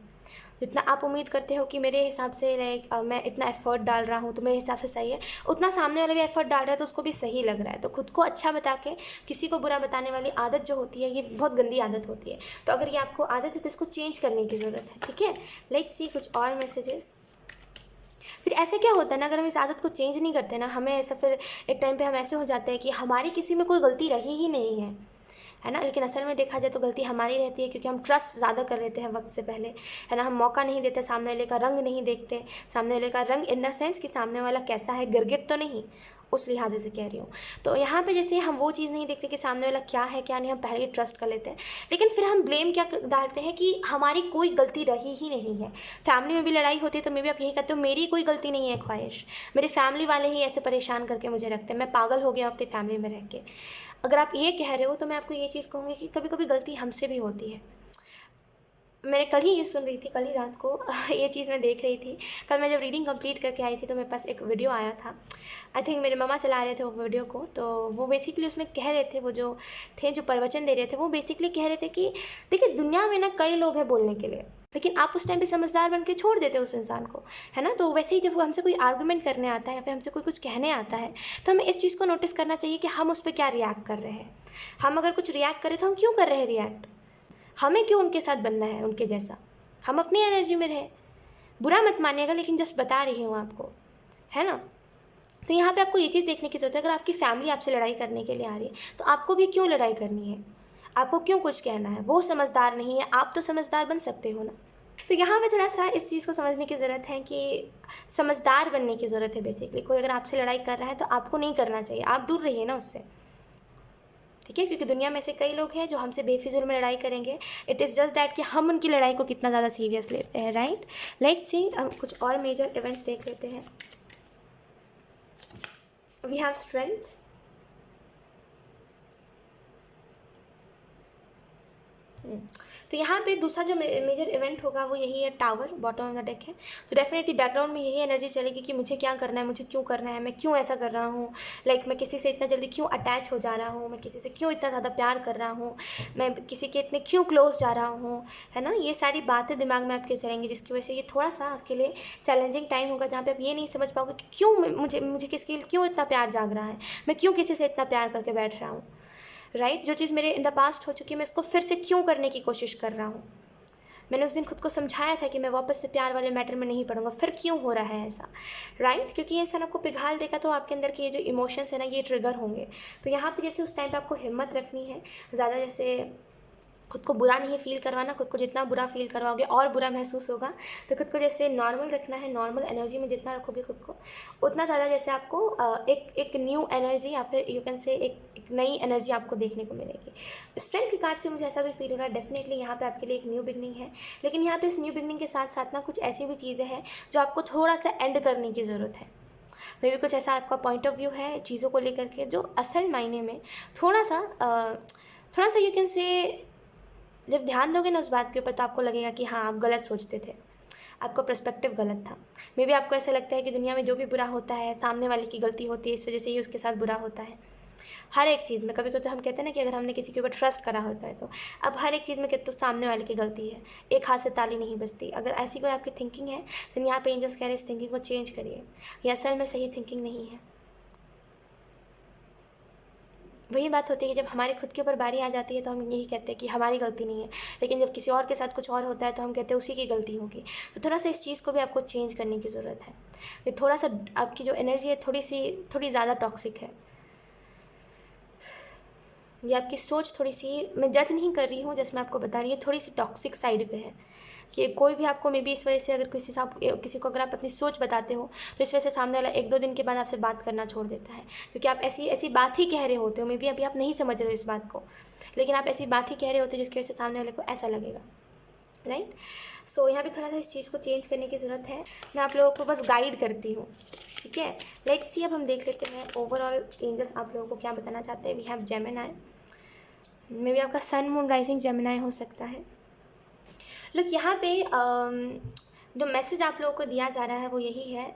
जितना आप उम्मीद करते हो कि मेरे हिसाब से मैं इतना एफर्ट डाल रहा हूँ तो मेरे हिसाब से सही है, उतना सामने वाला भी एफर्ट डाल रहा है तो उसको भी सही लग रहा है। तो खुद को अच्छा बता के किसी को बुरा बताने वाली आदत जो होती है, ये बहुत गंदी आदत होती है। तो अगर ये आपको आदत है तो इसको चेंज करने की ज़रूरत है, ठीक है। लेट्स सी कुछ और मैसेजेस। फिर ऐसे क्या होता है ना, अगर हम इस आदत को चेंज नहीं करते ना, हमें ऐसा फिर एक टाइम पे हम ऐसे हो जाते हैं कि हमारी किसी में कोई गलती रही ही नहीं है ना। लेकिन असल में देखा जाए तो गलती हमारी रहती है, क्योंकि हम ट्रस्ट ज़्यादा कर लेते हैं वक्त से पहले, है ना। हम मौका नहीं देते, सामने वाले का रंग नहीं देखते, सामने वाले का रंग इन द सेंस कि सामने वाला कैसा है, गिरगिट तो नहीं, उस लिहाजे से कह रही हूँ। तो यहाँ पे जैसे हम वो चीज़ नहीं देखते कि सामने वाला क्या है क्या नहीं, हम पहले ही ट्रस्ट कर लेते हैं। लेकिन फिर हम ब्लेम क्या डालते हैं कि हमारी कोई गलती रही ही नहीं है। फैमिली में भी लड़ाई होती है तो मे भी आप यही कहते हो मेरी कोई गलती नहीं है, ख्वाहिश मेरे फैमिली वाले ही ऐसे परेशान करके मुझे रखते हैं, मैं पागल हो गया अपनी फैमिली में रह के। अगर आप ये कह रहे हो तो मैं आपको ये चीज़ कहूँगी कि कभी कभी गलती हमसे भी होती है। मैंने कल ही ये सुन रही थी, कल ही रात को ये चीज़ मैं देख रही थी। कल मैं जब रीडिंग कंप्लीट करके आई थी तो मेरे पास एक वीडियो आया था, आई थिंक मेरे मामा चला रहे थे वो वीडियो को। तो वो बेसिकली उसमें कह रहे थे, वो जो थे जो प्रवचन दे रहे थे, वो बेसिकली कह रहे थे कि देखिए दुनिया में ना कई लोग हैं बोलने के लिए, लेकिन आप उस टाइम पे समझदार बन के छोड़ देते हो उस इंसान को, है ना। तो वैसे ही जब हमसे कोई आर्गूमेंट करने आता है या फिर हमसे कोई कुछ कहने आता है तो हमें इस चीज़ को नोटिस करना चाहिए कि हम उस पर क्या रिएक्ट कर रहे हैं। हम अगर कुछ रिएक्ट करें तो हम क्यों कर रहे हैं रिएक्ट, हमें क्यों उनके साथ बनना है उनके जैसा, हम अपनी एनर्जी में रहें। बुरा मत मानिएगा, लेकिन जस्ट बता रही हूँ आपको, है ना। तो यहाँ पे आपको ये चीज़ देखने की ज़रूरत है, अगर आपकी फैमिली आपसे लड़ाई करने के लिए आ रही है तो आपको भी क्यों लड़ाई करनी है, आपको क्यों कुछ कहना है। वो समझदार नहीं है, आप तो समझदार बन सकते हो ना। तो यहाँ पे थोड़ा सा इस चीज़ को समझने की ज़रूरत है कि समझदार बनने की ज़रूरत है। बेसिकली कोई अगर आपसे लड़ाई कर रहा है तो आपको नहीं करना चाहिए, आप दूर रहिए ना उससे, ठीक है। क्योंकि दुनिया में से कई लोग हैं जो हमसे बेफिजूल में लड़ाई करेंगे। इट इज़ जस्ट दैट कि हम उनकी लड़ाई को कितना ज़्यादा सीरियस लेते हैं, राइट। लेट्स सी कुछ और मेजर इवेंट्स देख लेते हैं। वी हैव स्ट्रेंथ, तो यहाँ पे दूसरा जो मेजर इवेंट होगा वो यही है, tower bottom of the deck है। तो डेफिनेटली बैकग्राउंड में यही एनर्जी चलेगी कि मुझे क्या करना है, मुझे क्यों करना है, मैं क्यों ऐसा कर रहा हूँ, लाइक मैं किसी से इतना जल्दी क्यों अटैच हो जा रहा हूँ, मैं किसी से क्यों इतना ज़्यादा प्यार कर रहा हूँ, मैं किसी के इतने क्यों क्लोज जा रहा हूँ, है ना। ये सारी बातें दिमाग में आपके चलेंगी, जिसकी वजह से ये थोड़ा सा आपके लिए चैलेंजिंग टाइम होगा, जहाँ पे आप ये नहीं समझ पाओगे कि क्यों मुझे किसके लिए क्यों इतना प्यार जाग रहा है, मैं क्यों किसी से इतना प्यार करके बैठ रहा हूँ, राइट। जो चीज़ मेरे इन द पास्ट हो चुकी है मैं इसको फिर से क्यों करने की कोशिश कर रहा हूँ। मैंने उस दिन खुद को समझाया था कि मैं वापस से प्यार वाले मैटर में नहीं पड़ूंगा, फिर क्यों हो रहा है ऐसा, राइट। क्योंकि ये इंसान आपको पिघाल देगा तो आपके अंदर के ये जो इमोशंस है ना ये ट्रिगर होंगे। तो यहाँ पे जैसे उस टाइम पे आपको हिम्मत रखनी है, ज़्यादा जैसे खुद को बुरा नहीं फील करवाना। खुद को जितना बुरा फील करवाओगे और बुरा महसूस होगा। तो खुद को जैसे नॉर्मल रखना है, नॉर्मल एनर्जी में जितना रखोगे खुद को उतना ज़्यादा जैसे आपको एक न्यू एनर्जी या फिर यू कैन से एक नई एनर्जी आपको देखने को मिलेगी। स्ट्रेंथ के कार्ड से मुझे ऐसा भी फील हो रहा है, डेफिनेटली यहाँ पे आपके लिए एक न्यू बिगनिंग है। लेकिन यहाँ पे इस न्यू बिगनिंग के साथ साथ ना कुछ ऐसी भी चीज़ें हैं जो आपको थोड़ा सा एंड करने की ज़रूरत है। मे भी कुछ ऐसा आपका पॉइंट ऑफ व्यू है चीज़ों को लेकर के जो असल मायने में थोड़ा सा यू कैन से जब ध्यान दोगे ना उस बात के ऊपर तो आपको लगेगा कि हाँ आप गलत सोचते थे, आपका पर्सपेक्टिव गलत था। मे बी आपको ऐसा लगता है कि दुनिया में जो भी बुरा होता है सामने वाले की गलती होती है, इस वजह से ही उसके साथ बुरा होता है। हर एक चीज़ में कभी कभी तो हम कहते हैं ना कि अगर हमने किसी के ऊपर ट्रस्ट करा होता है तो अब हर एक चीज़ में कहते तो सामने वाले की गलती है, एक हाथ से ताली नहीं बजती। अगर ऐसी कोई आपकी थिंकिंग है तो यहाँ पे एंजल्स कह रहे हैं इस थिंकिंग को चेंज करिए, ये असल में सही थिंकिंग नहीं है। वही बात होती है कि जब हमारे खुद के ऊपर बारी आ जाती है तो हम यही कहते हैं कि हमारी गलती नहीं है, लेकिन जब किसी और के साथ कुछ और होता है तो हम कहते हैं उसी की गलती होगी। तो थोड़ा सा इस चीज़ को भी आपको चेंज करने की ज़रूरत है। ये थोड़ा सा आपकी जो एनर्जी है थोड़ी ज़्यादा टॉक्सिक है। ये आपकी सोच थोड़ी सी, मैं जज नहीं कर रही हूँ, जस्ट मैं आपको बता रही हूँ थोड़ी सी टॉक्सिक साइड पे है कि कोई भी आपको मे बी इस वजह से, अगर किसी को अगर आप अपनी सोच बताते हो तो इस वजह से सामने वाला 1-2 दिन के बाद आपसे बात करना छोड़ देता है, क्योंकि आप ऐसी ऐसी बात ही कह रहे होते हो, मे बी अभी आप नहीं समझ रहे हो इस बात को, लेकिन आप ऐसी बात ही कह रहे होते हो जिसकी वजह से सामने वाले को ऐसा लगेगा, राइट। सो यहाँ पे थोड़ा सा इस चीज़ को चेंज करने की ज़रूरत है। मैं आप लोगों को बस गाइड करती हूँ, ठीक है। लेट्स सी, अब हम देख लेते हैं ओवरऑल एंजल्स आप लोगों को क्या बताना चाहते हैं। We have Gemini, may be आपका सन मून राइजिंग जेमिनाई हो सकता है। लुक, यहाँ पे जो मैसेज आप लोगों को दिया जा रहा है वो यही है,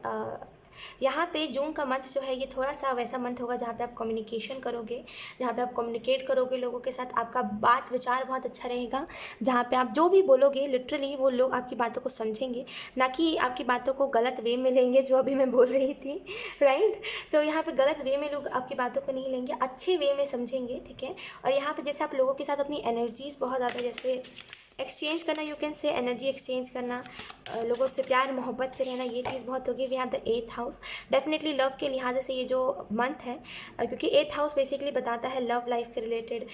यहाँ पे जून का मंथ जो है ये थोड़ा सा वैसा मंथ होगा जहाँ पे आप कम्युनिकेशन करोगे, जहाँ पे आप कम्युनिकेट करोगे लोगों के साथ, आपका बात विचार बहुत अच्छा रहेगा, जहाँ पे आप जो भी बोलोगे लिटरली वो लोग आपकी बातों को समझेंगे, ना कि आपकी बातों को गलत वे में लेंगे, जो अभी मैं बोल रही थी, राइट। तो यहाँ पे गलत वे में लोग आपकी बातों को नहीं लेंगे, अच्छे वे में समझेंगे, ठीक है। और यहाँ पे जैसे आप लोगों के साथ अपनी एनर्जीज़ बहुत ज़्यादा जैसे एक्सचेंज करना, you can say energy exchange करना, लोगों से प्यार मोहब्बत से रहना, ये चीज़ बहुत होगी। We have the 8th house, definitely love के लिहाज से ये जो मंथ है, क्योंकि 8th हाउस बेसिकली बताता है लव लाइफ के रिलेटेड,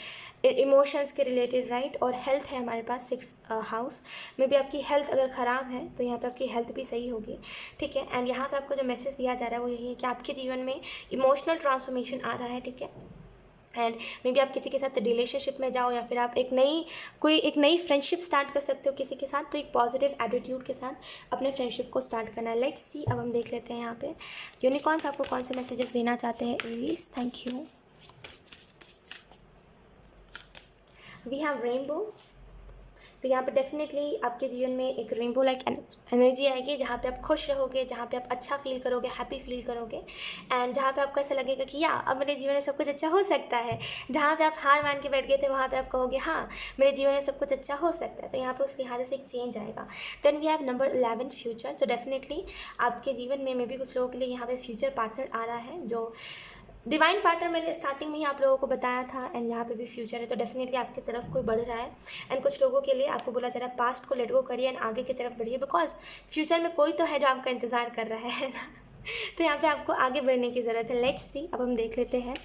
इमोशंस के रिलेटेड, राइट। और हेल्थ है हमारे पास 6th हाउस में भी। आपकी हेल्थ अगर ख़राब है तो यहाँ पे आपकी हेल्थ भी सही होगी, ठीक है। एंड यहाँ पे आपको जो मैसेज दिया जा रहा है वो यही है कि आपके जीवन में इमोशनल ट्रांसफॉर्मेशन आ रहा है, ठीक है। एंड मे बी आप किसी के साथ रिलेशनशिप में जाओ, या फिर आप एक नई फ्रेंडशिप स्टार्ट कर सकते हो किसी के साथ, तो एक पॉजिटिव एटीट्यूड के साथ अपने फ्रेंडशिप को स्टार्ट करना है। लेट्स सी, अब हम देख लेते हैं यहाँ पे यूनिकॉर्न्स आपको कौन से मैसेजेस देना चाहते हैं। Aries, thank you. We have rainbow, तो यहाँ पे डेफिनेटली आपके जीवन में एक रेनबो लाइक एनर्जी आएगी, जहाँ पे आप खुश रहोगे, जहाँ पे आप अच्छा फील करोगे, हैप्पी फील करोगे, एंड जहाँ पे आपको ऐसा लगेगा कि या अब मेरे जीवन में सब कुछ अच्छा हो सकता है। जहाँ पे आप हार मान के बैठ गए थे वहाँ पे आप कहोगे हाँ मेरे जीवन में सब कुछ अच्छा हो सकता है, तो यहाँ पे उस लिहाज से एक चेंज आएगा। Then we have number 11 future, तो डेफिनेटली आपके जीवन में भी कुछ लोगों के लिए यहाँ पे फ्यूचर पार्टनर आ रहा है, जो डिवाइन पार्टनर मैंने स्टार्टिंग में ही आप लोगों को बताया था, एंड यहाँ पे भी फ्यूचर है, तो डेफिनेटली आपकी तरफ कोई बढ़ रहा है। एंड कुछ लोगों के लिए आपको बोला जा रहा है पास्ट को लेट गो करिए एंड आगे की तरफ बढ़िए, बिकॉज फ्यूचर में कोई तो है जो आपका इंतज़ार कर रहा है ना। तो यहाँ पे आपको आगे बढ़ने की ज़रूरत है। लेट्स सी, अब हम देख लेते हैं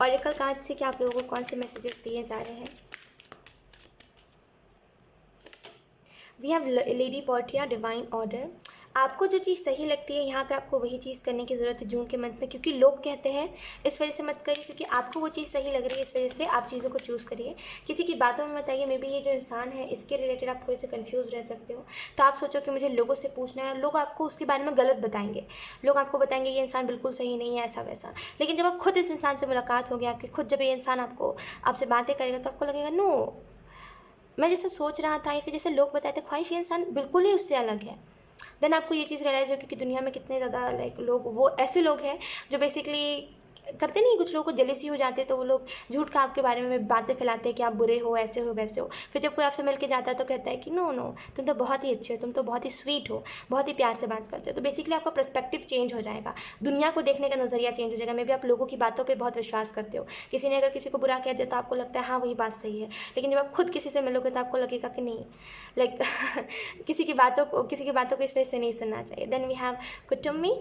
ऑरेकल कार्ड से कि आप लोगों को कौन से मैसेजेस दिए जा रहे हैं। We have lady Portia, divine order. आपको जो चीज़ सही लगती है यहाँ पे आपको वही चीज़ करने की ज़रूरत है जून के मंथ में, क्योंकि लोग कहते हैं इस वजह से मत करिए, क्योंकि आपको वो चीज़ सही लग रही है, इस वजह से आप चीज़ों को चूज़ करिए। किसी की बातों में मत आइए, मे बी ये जो इंसान है इसके रिलेटेड आप थोड़े से कन्फ्यूज़ रह सकते हो, तो आप सोचो कि मुझे लोगों से पूछना है, लोग आपको उसके बारे में गलत बताएंगे, लोग आपको बताएंगे ये इंसान बिल्कुल सही नहीं है, ऐसा वैसा। लेकिन जब आप खुद इस इंसान से मुलाकात होगी आपकी, खुद जब ये इंसान आपसे बातें करेगा तो आपको लगेगा नो, मैं जैसे सोच रहा था या फिर जैसे लोग बताए थे ख्वाहिश, ये इंसान बिल्कुल ही उससे अलग है। देन आपको ये चीज़ रियलाइज़ हो कि दुनिया में कितने ज़्यादा लाइक लोग, वो ऐसे लोग हैं जो बेसिकली करते नहीं, कुछ लोगों को जेलेसी हो जाते हैं तो वो लोग झूठ का आपके बारे में बातें फैलाते हैं कि आप बुरे हो, ऐसे हो, वैसे हो। फिर जब कोई आपसे मिल के जाता है तो कहता है कि नो नो, तुम तो बहुत ही अच्छे हो, तुम तो बहुत ही स्वीट हो, बहुत ही प्यार से बात करते हो। तो बेसिकली आपका पर्सपेक्टिव चेंज हो जाएगा, दुनिया को देखने का नज़रिया चेंज हो जाएगा। मे भी आप लोगों की बातों पर बहुत विश्वास करते हो, किसी ने अगर किसी को बुरा कह दिया तो आपको लगता है हाँ वही बात सही है, लेकिन जब आप खुद किसी से मिलोगे तो आपको लगेगा कि नहीं, लाइक किसी की बातों को इस वजह से नहीं सुनना चाहिए। देन वी हैव कुटुम्बी,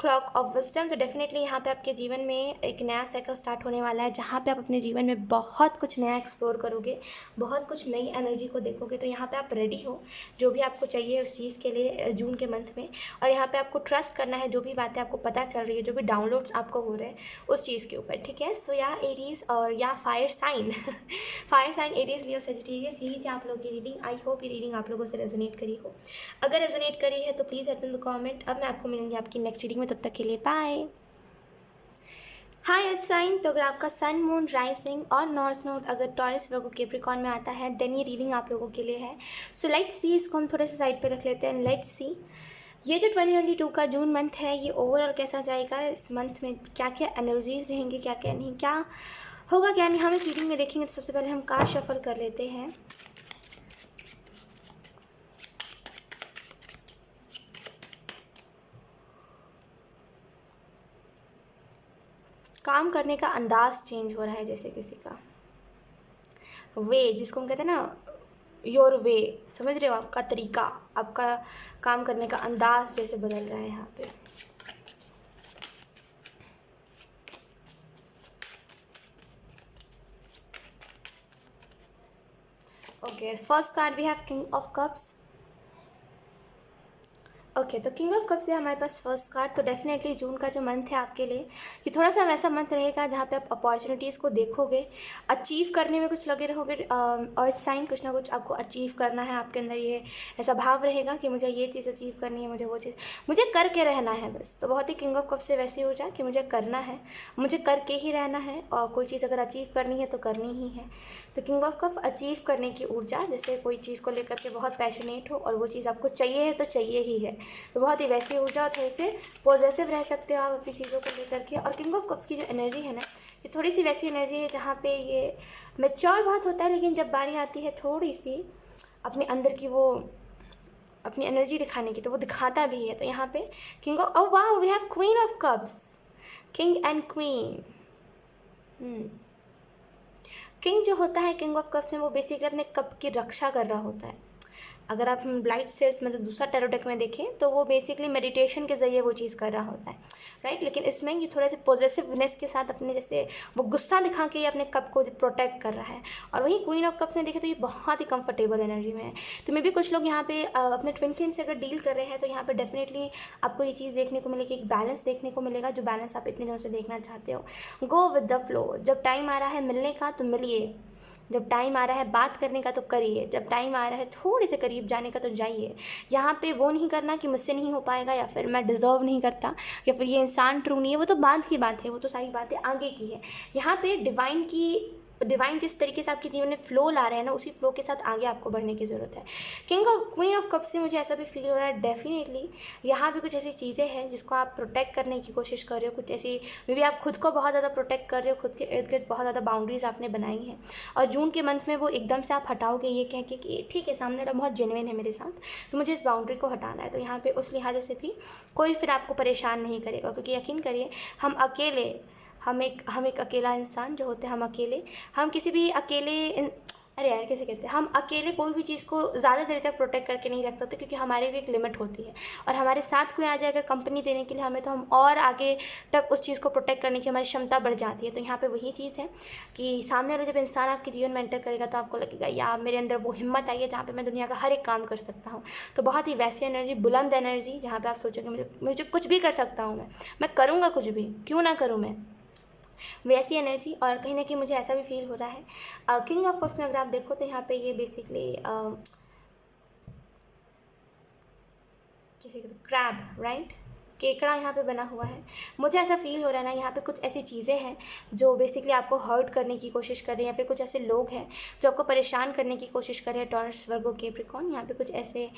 क्लॉक ऑफ विजडम, तो डेफिनेटली यहाँ पे आपके जीवन में एक नया साइकिल स्टार्ट होने वाला है, जहाँ पे आप अपने जीवन में बहुत कुछ नया एक्सप्लोर करोगे, बहुत कुछ नई एनर्जी को देखोगे। तो यहाँ पे आप रेडी हो, जो भी आपको चाहिए उस चीज़ के लिए जून के मंथ में। और यहाँ पे आपको ट्रस्ट करना है, जो भी बातें आपको पता चल रही है, जो भी डाउनलोड्स आपको हो रहे हैं उस चीज़ के ऊपर, ठीक है। सो या एरीज और या fire sign fire sign, Aries, Leo, Sagittarius, यही थी आप लोगों की रीडिंग। आई होप ये रीडिंग आप लोगों से रेजोनेट करी हो। अगर रेजोनेट करी है तो please help in the comment. अब मैं आपको मिलूंगी आपकी नेक्स्ट रीडिंग में, तब तक के लिए बाय। हाय अर्थ साइन, तो अगर आपका सन मून राइजिंग और नॉर्थ नोड अगर टॉरस वर्गो कैप्रिकॉर्न में आता है देन ये रीडिंग आप लोगों के लिए है। सो लेट्स सी, इसको हम थोड़े से साइड पे रख लेते हैं। लेट्स सी ये जो 2022 का जून मंथ है ये ओवरऑल कैसा जाएगा, इस मंथ में क्या क्या एनर्जीज रहेंगी, क्या क्या नहीं, क्या होगा क्या नहीं, हम इस रीडिंग में देखेंगे। तो सबसे पहले हम कार्ड शफल कर लेते हैं। काम करने का अंदाज चेंज हो रहा है, जैसे किसी का वे, जिसको हम कहते हैं ना योर वे, समझ रहे हो, आपका तरीका, आपका काम करने का अंदाज जैसे बदल रहा है यहाँ पे। Okay, first card we have king of cups. Okay, तो किंग ऑफ कप्स है हमारे पास फर्स्ट कार्ड। तो डेफिनेटली जून का जो मंथ है आपके लिए ये थोड़ा सा वैसा मंथ रहेगा जहाँ पे आप अपॉर्चुनिटीज़ को देखोगे, अचीव करने में कुछ लगे रहोगे। अर्थ साइन कुछ ना कुछ आपको अचीव करना है, आपके अंदर ये ऐसा भाव रहेगा कि मुझे ये चीज़ अचीव करनी है, मुझे वो चीज़ मुझे करके रहना है बस। तो बहुत ही किंग ऑफ कप्स से वैसे ही हो जाए कि मुझे करना है, मुझे करके ही रहना है, और कोई चीज़ अगर अचीव करनी है तो करनी ही है। तो किंग ऑफ कप्स अचीव करने की ऊर्जा, जैसे कोई चीज़ को लेकर के बहुत पैशनेट हो और वो चीज़ आपको चाहिए है तो चाहिए ही है, तो बहुत ही वैसी ऊर्जा और थोड़े से पॉजिटिव रह सकते हो आप अपनी चीज़ों को लेकर के। और किंग ऑफ कप्स की जो एनर्जी है ना, ये थोड़ी सी वैसी एनर्जी है जहाँ पे ये मैच्योर बहुत होता है, लेकिन जब बारी आती है थोड़ी सी अपने अंदर की वो अपनी एनर्जी दिखाने की, तो वो दिखाता भी है। तो यहाँ पे किंग ऑफ, ओह वाह, we have queen of cups, king and queen. King जो होता है किंग ऑफ कप्स में, वो बेसिकली अपने कप की रक्षा कर रहा होता है। अगर आप ब्लाइट सेल्स मतलब दूसरा टैरो डेक में देखें तो वो बेसिकली मेडिटेशन के ज़रिए वो चीज़ कर रहा होता है, राइट। लेकिन इसमें ये थोड़े से पॉजिटिवनेस के साथ अपने जैसे वो गुस्सा दिखा के ये अपने कप को प्रोटेक्ट कर रहा है। और वहीं क्वीन ऑफ कप्स में देखें तो ये बहुत ही कंफर्टेबल एनर्जी में है। तो मे भी कुछ लोग यहाँ पे अपने ट्विन फ्लेम से अगर डील कर रहे हैं तो यहाँ पे डेफिनेटली आपको ये चीज़ देखने को मिलेगी, एक बैलेंस देखने को मिलेगा, जो बैलेंस आप इतने दिनों से देखना चाहते हो। गो विद द फ्लो, जब टाइम आ रहा है मिलने का तो मिलिए, जब टाइम आ रहा है बात करने का तो करिए, जब टाइम आ रहा है थोड़े से करीब जाने का तो जाइए। यहाँ पे वो नहीं करना कि मुझसे नहीं हो पाएगा, या फिर मैं डिज़र्व नहीं करता, या फिर ये इंसान ट्रू नहीं है, वो तो बाद की बात है, वो तो सारी बातें आगे की है। यहाँ पे डिवाइन जिस तरीके से आपके जीवन में फ्लो ला रहे हैं ना, उसी फ्लो के साथ आगे आपको बढ़ने की ज़रूरत है। क्वीन ऑफ कप्स से मुझे ऐसा भी फील हो रहा है डेफिनेटली यहाँ भी कुछ ऐसी चीज़ें हैं जिसको आप प्रोटेक्ट करने की कोशिश कर रहे हो, कुछ ऐसी मे बी आप खुद को बहुत ज़्यादा प्रोटेक्ट कर रहे हो, खुद के इर्द गिर्द बहुत ज़्यादा बाउंड्रीज आपने बनाई हैं, और जून के मंथ में वो एकदम से आप हटाओगे ये कह के कि ठीक है सामने वाला बहुत जेन्युइन है मेरे साथ, तो मुझे इस बाउंड्री को हटाना है। तो यहाँ पे उस लिहाज से भी कोई फिर आपको परेशान नहीं करेगा, क्योंकि यकीन करिए हम एक अकेला इंसान जो होते हैं, हम किसी भी अरे यार कैसे कहते हैं, हम अकेले कोई भी चीज़ को ज़्यादा देर तक प्रोटेक्ट करके नहीं रख सकते, क्योंकि हमारी भी एक लिमिट होती है। और हमारे साथ कोई आ जाएगा कंपनी देने के लिए हमें, तो हम और आगे तक उस चीज़ को प्रोटेक्ट करने की हमारी क्षमता बढ़ जाती है। तो यहाँ पे वही चीज़ है कि सामने वाला जब इंसान आपके जीवन में एंटर करेगा तो आपको लगेगा यार मेरे अंदर वो हिम्मत आई है जहाँ पे मैं दुनिया का हर एक काम कर सकता हूँ। तो बहुत ही वैसी एनर्जी, बुलंद एनर्जी, जहाँ पे आप सोचोगे मुझे कुछ भी कर सकता हूँ, मैं करूँगा, कुछ भी क्यों ना करूँ मैं, वैसी एनर्जी। और कहीं ना कहीं मुझे ऐसा भी फील हो रहा है किंग ऑफ कप्स में अगर आप देखो तो यहाँ पे ये बेसिकली जैसे क्रैब, राइट, केकड़ा यहाँ पे बना हुआ है। मुझे ऐसा फील हो रहा है ना, यहाँ पे कुछ ऐसी चीज़ें हैं जो बेसिकली आपको हर्ट करने की कोशिश कर रहे हैं, या फिर कुछ ऐसे लोग हैं जो आपको परेशान करने की कोशिश कर रहे हैं। टॉरस, वर्गो, कैप्रिकॉर्न, यहाँ पे कुछ ऐसे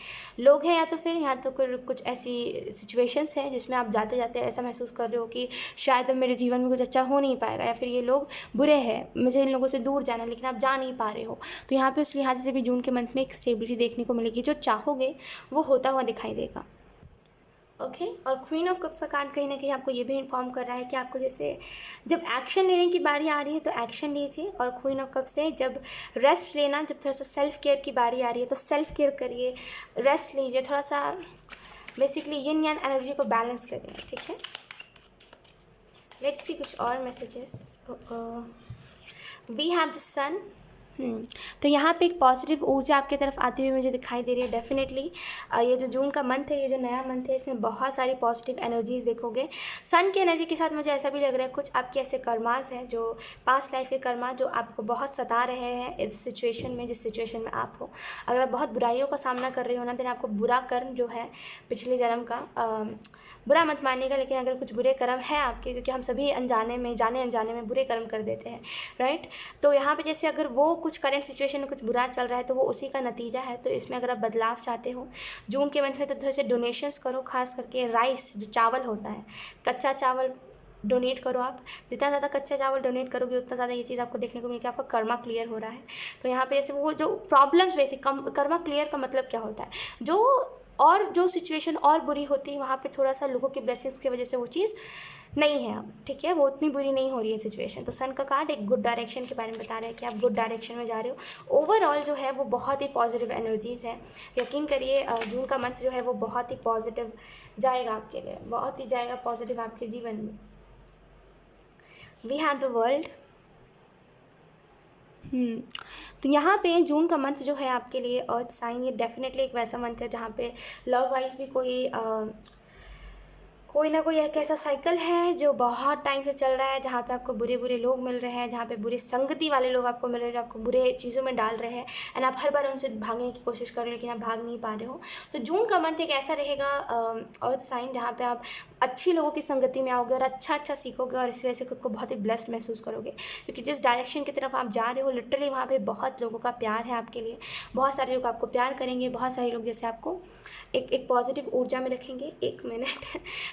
लोग हैं, या तो फिर यहाँ तो कुछ ऐसी सिचुएशंस हैं जिसमें आप जाते जाते ऐसा महसूस कर रहे हो कि शायद अब मेरे जीवन में कुछ अच्छा हो नहीं पाएगा, या फिर ये लोग बुरे हैं, मुझे इन लोगों से दूर जाना है, लेकिन आप जा नहीं पा रहे हो। तो यहाँ पर उस लिहाज से भी जून के मंथ में एक स्टेबिलिटी देखने को मिलेगी, जो चाहोगे वो होता हुआ दिखाई देगा। ओके और क्वीन ऑफ कप्स का कार्ड कहीं ना कहीं आपको ये भी इन्फॉर्म कर रहा है कि आपको जैसे जब एक्शन लेने की बारी आ रही है तो एक्शन लीजिए, और क्वीन ऑफ कप्स से जब रेस्ट लेना, जब थोड़ा सा सेल्फ केयर की बारी आ रही है तो सेल्फ केयर करिए, रेस्ट लीजिए, थोड़ा सा बेसिकली यिन यान एनर्जी को बैलेंस करिए, ठीक है। लेट्स सी कुछ और मैसेजेस। वी हैव द सन। तो यहाँ पे एक पॉजिटिव ऊर्जा आपकी तरफ आती हुई मुझे दिखाई दे रही है डेफिनेटली। ये जो जून का मंथ है, ये जो नया मंथ है, इसमें बहुत सारी पॉजिटिव एनर्जीज देखोगे। सन की एनर्जी के साथ मुझे ऐसा भी लग रहा है कुछ आपके ऐसे कर्मास हैं जो पास्ट लाइफ के कर्मा जो आपको बहुत सता रहे हैं इस सिचुएशन में, जिस सिचुएशन में आप हो। अगर आप बहुत बुराइयों का सामना कर रहे हो ना, देन आपको बुरा कर्म जो है पिछले जन्म का, बुरा मत मानिएगा, लेकिन अगर कुछ बुरे कर्म है आपके, क्योंकि हम सभी जाने अनजाने में बुरे कर्म कर देते हैं, राइट। तो यहाँ पे जैसे अगर वो कुछ करंट सिचुएशन में कुछ बुरा चल रहा है तो वो उसी का नतीजा है। तो इसमें अगर आप बदलाव चाहते हो जून के मंथ में, तो थोड़े से डोनेशंस करो, खास करके राइस जो चावल होता है, कच्चा चावल डोनेट करो। आप जितना ज़्यादा कच्चा चावल डोनेट करोगे उतना ज़्यादा ये चीज़ आपको देखने को मिलेगी, आपका कर्मा क्लियर हो रहा है। तो यहाँ पे जैसे वो जो प्रॉब्लम्स, वैसे कर्मा क्लियर का मतलब क्या होता है, जो सिचुएशन और बुरी होती है वहाँ पे थोड़ा सा लोगों के ब्लेसिंग्स की वजह से वो चीज़ नहीं है अब, ठीक है, वो उतनी बुरी नहीं हो रही है सिचुएशन। तो सन का कार्ड एक गुड डायरेक्शन के बारे में बता रहे हैं कि आप गुड डायरेक्शन में जा रहे हो। ओवरऑल जो है वो बहुत ही पॉजिटिव एनर्जीज़ है, यकीन करिए जून का मंथ जो है वो बहुत ही पॉजिटिव जाएगा आपके लिए, बहुत ही जाएगा पॉजिटिव आपके जीवन में। We have the world. तो यहाँ पे जून का मंथ जो है आपके लिए अर्थ साइन, ये डेफिनेटली एक वैसा मंथ है जहाँ पे लव वाइज भी कोई ना कोई एक ऐसा साइकिल है जो बहुत टाइम से चल रहा है, जहाँ पे आपको बुरे बुरे लोग मिल रहे हैं, जहाँ पे बुरी संगति वाले लोग आपको मिल रहे हैं जो आपको बुरे चीज़ों में डाल रहे हैं, एंड आप हर बार उनसे भागने की कोशिश कर रहे हो लेकिन आप भाग नहीं पा रहे हो। तो जून का मंथ एक ऐसा रहेगा अर्थ साइन जहाँ पे आप अच्छी लोगों की संगति में आओगे और अच्छा सीखोगे और इस वजह से खुद को बहुत ही ब्लेस्ड महसूस करोगे, क्योंकि जिस डायरेक्शन की तरफ आप जा रहे हो लिटरली वहाँ पे बहुत लोगों का प्यार है आपके लिए, बहुत सारे लोग आपको प्यार करेंगे, बहुत सारे लोग जैसे आपको एक पॉजिटिव ऊर्जा में रखेंगे। एक मिनट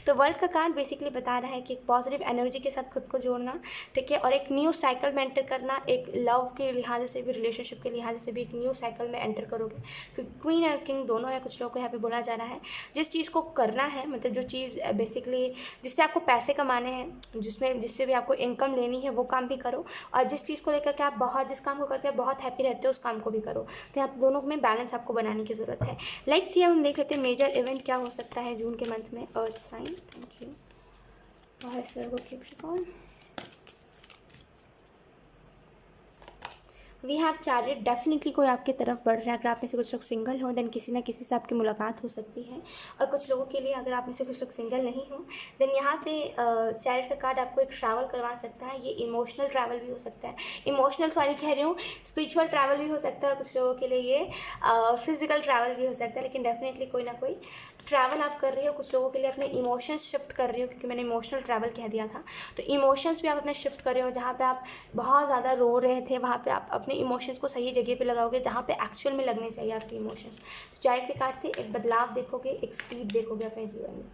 तो वर्ल्ड का कार्ड बेसिकली बता रहा है कि एक पॉजिटिव एनर्जी के साथ खुद को जोड़ना, ठीक है, और एक न्यू साइकिल में एंटर करना, एक लव के लिहाज से भी रिलेशनशिप के लिहाज से भी एक न्यू साइकिल में एंटर करोगे, क्योंकि क्वीन और किंग दोनों है। कुछ लोगों को यहाँ पे बोला जा रहा है जिस चीज़ को करना है, मतलब जो चीज़ बेसिकली जिससे आपको पैसे कमाने हैं, जिससे भी आपको इनकम लेनी है वो काम भी करो, और जिस चीज़ को लेकर के आप जिस काम को करके आप बहुत हैप्पी रहते हो उस काम को भी करो। तो यहाँ दोनों में बैलेंस आपको बनाने की ज़रूरत है। लाइक हम देख लेते हैं मेजर इवेंट क्या हो सकता है जून के मंथ में earth sign. Thank you. We have chariot, definitely कोई आपकी तरफ बढ़ रहा है। अगर आप में से कुछ लोग सिंगल हो देन किसी ना किसी से आपकी मुलाकात हो सकती है, और कुछ लोगों के लिए अगर आप में से कुछ लोग सिंगल नहीं हो देन यहाँ पे चैरिट का कार्ड आपको एक ट्रैवल करवा सकता है। ये इमोशनल ट्रैवल भी हो सकता है, कह रही हूँ, स्पिरिचुअल ट्रैवल भी हो सकता है। कुछ लोगों के लिए ये फिजिकल ट्रैवल भी हो सकता है, लेकिन डेफिनेटली कोई ना कोई ट्रैवल आप कर रही हो। कुछ लोगों के लिए अपने इमोशंस शिफ्ट कर रही हो, क्योंकि मैंने इमोशनल ट्रैवल कह दिया था, तो इमोशंस भी आप अपने शिफ्ट कर रहे हो। जहाँ पे आप बहुत ज़्यादा रो रहे थे वहाँ पे आप अपने इमोशंस को सही जगह पे लगाओगे जहाँ पे एक्चुअल में लगने चाहिए आपके इमोशंस। तो चैरिट के कार्ड से एक बदलाव देखोगे, एक स्पीड देखोगे अपने जीवन में।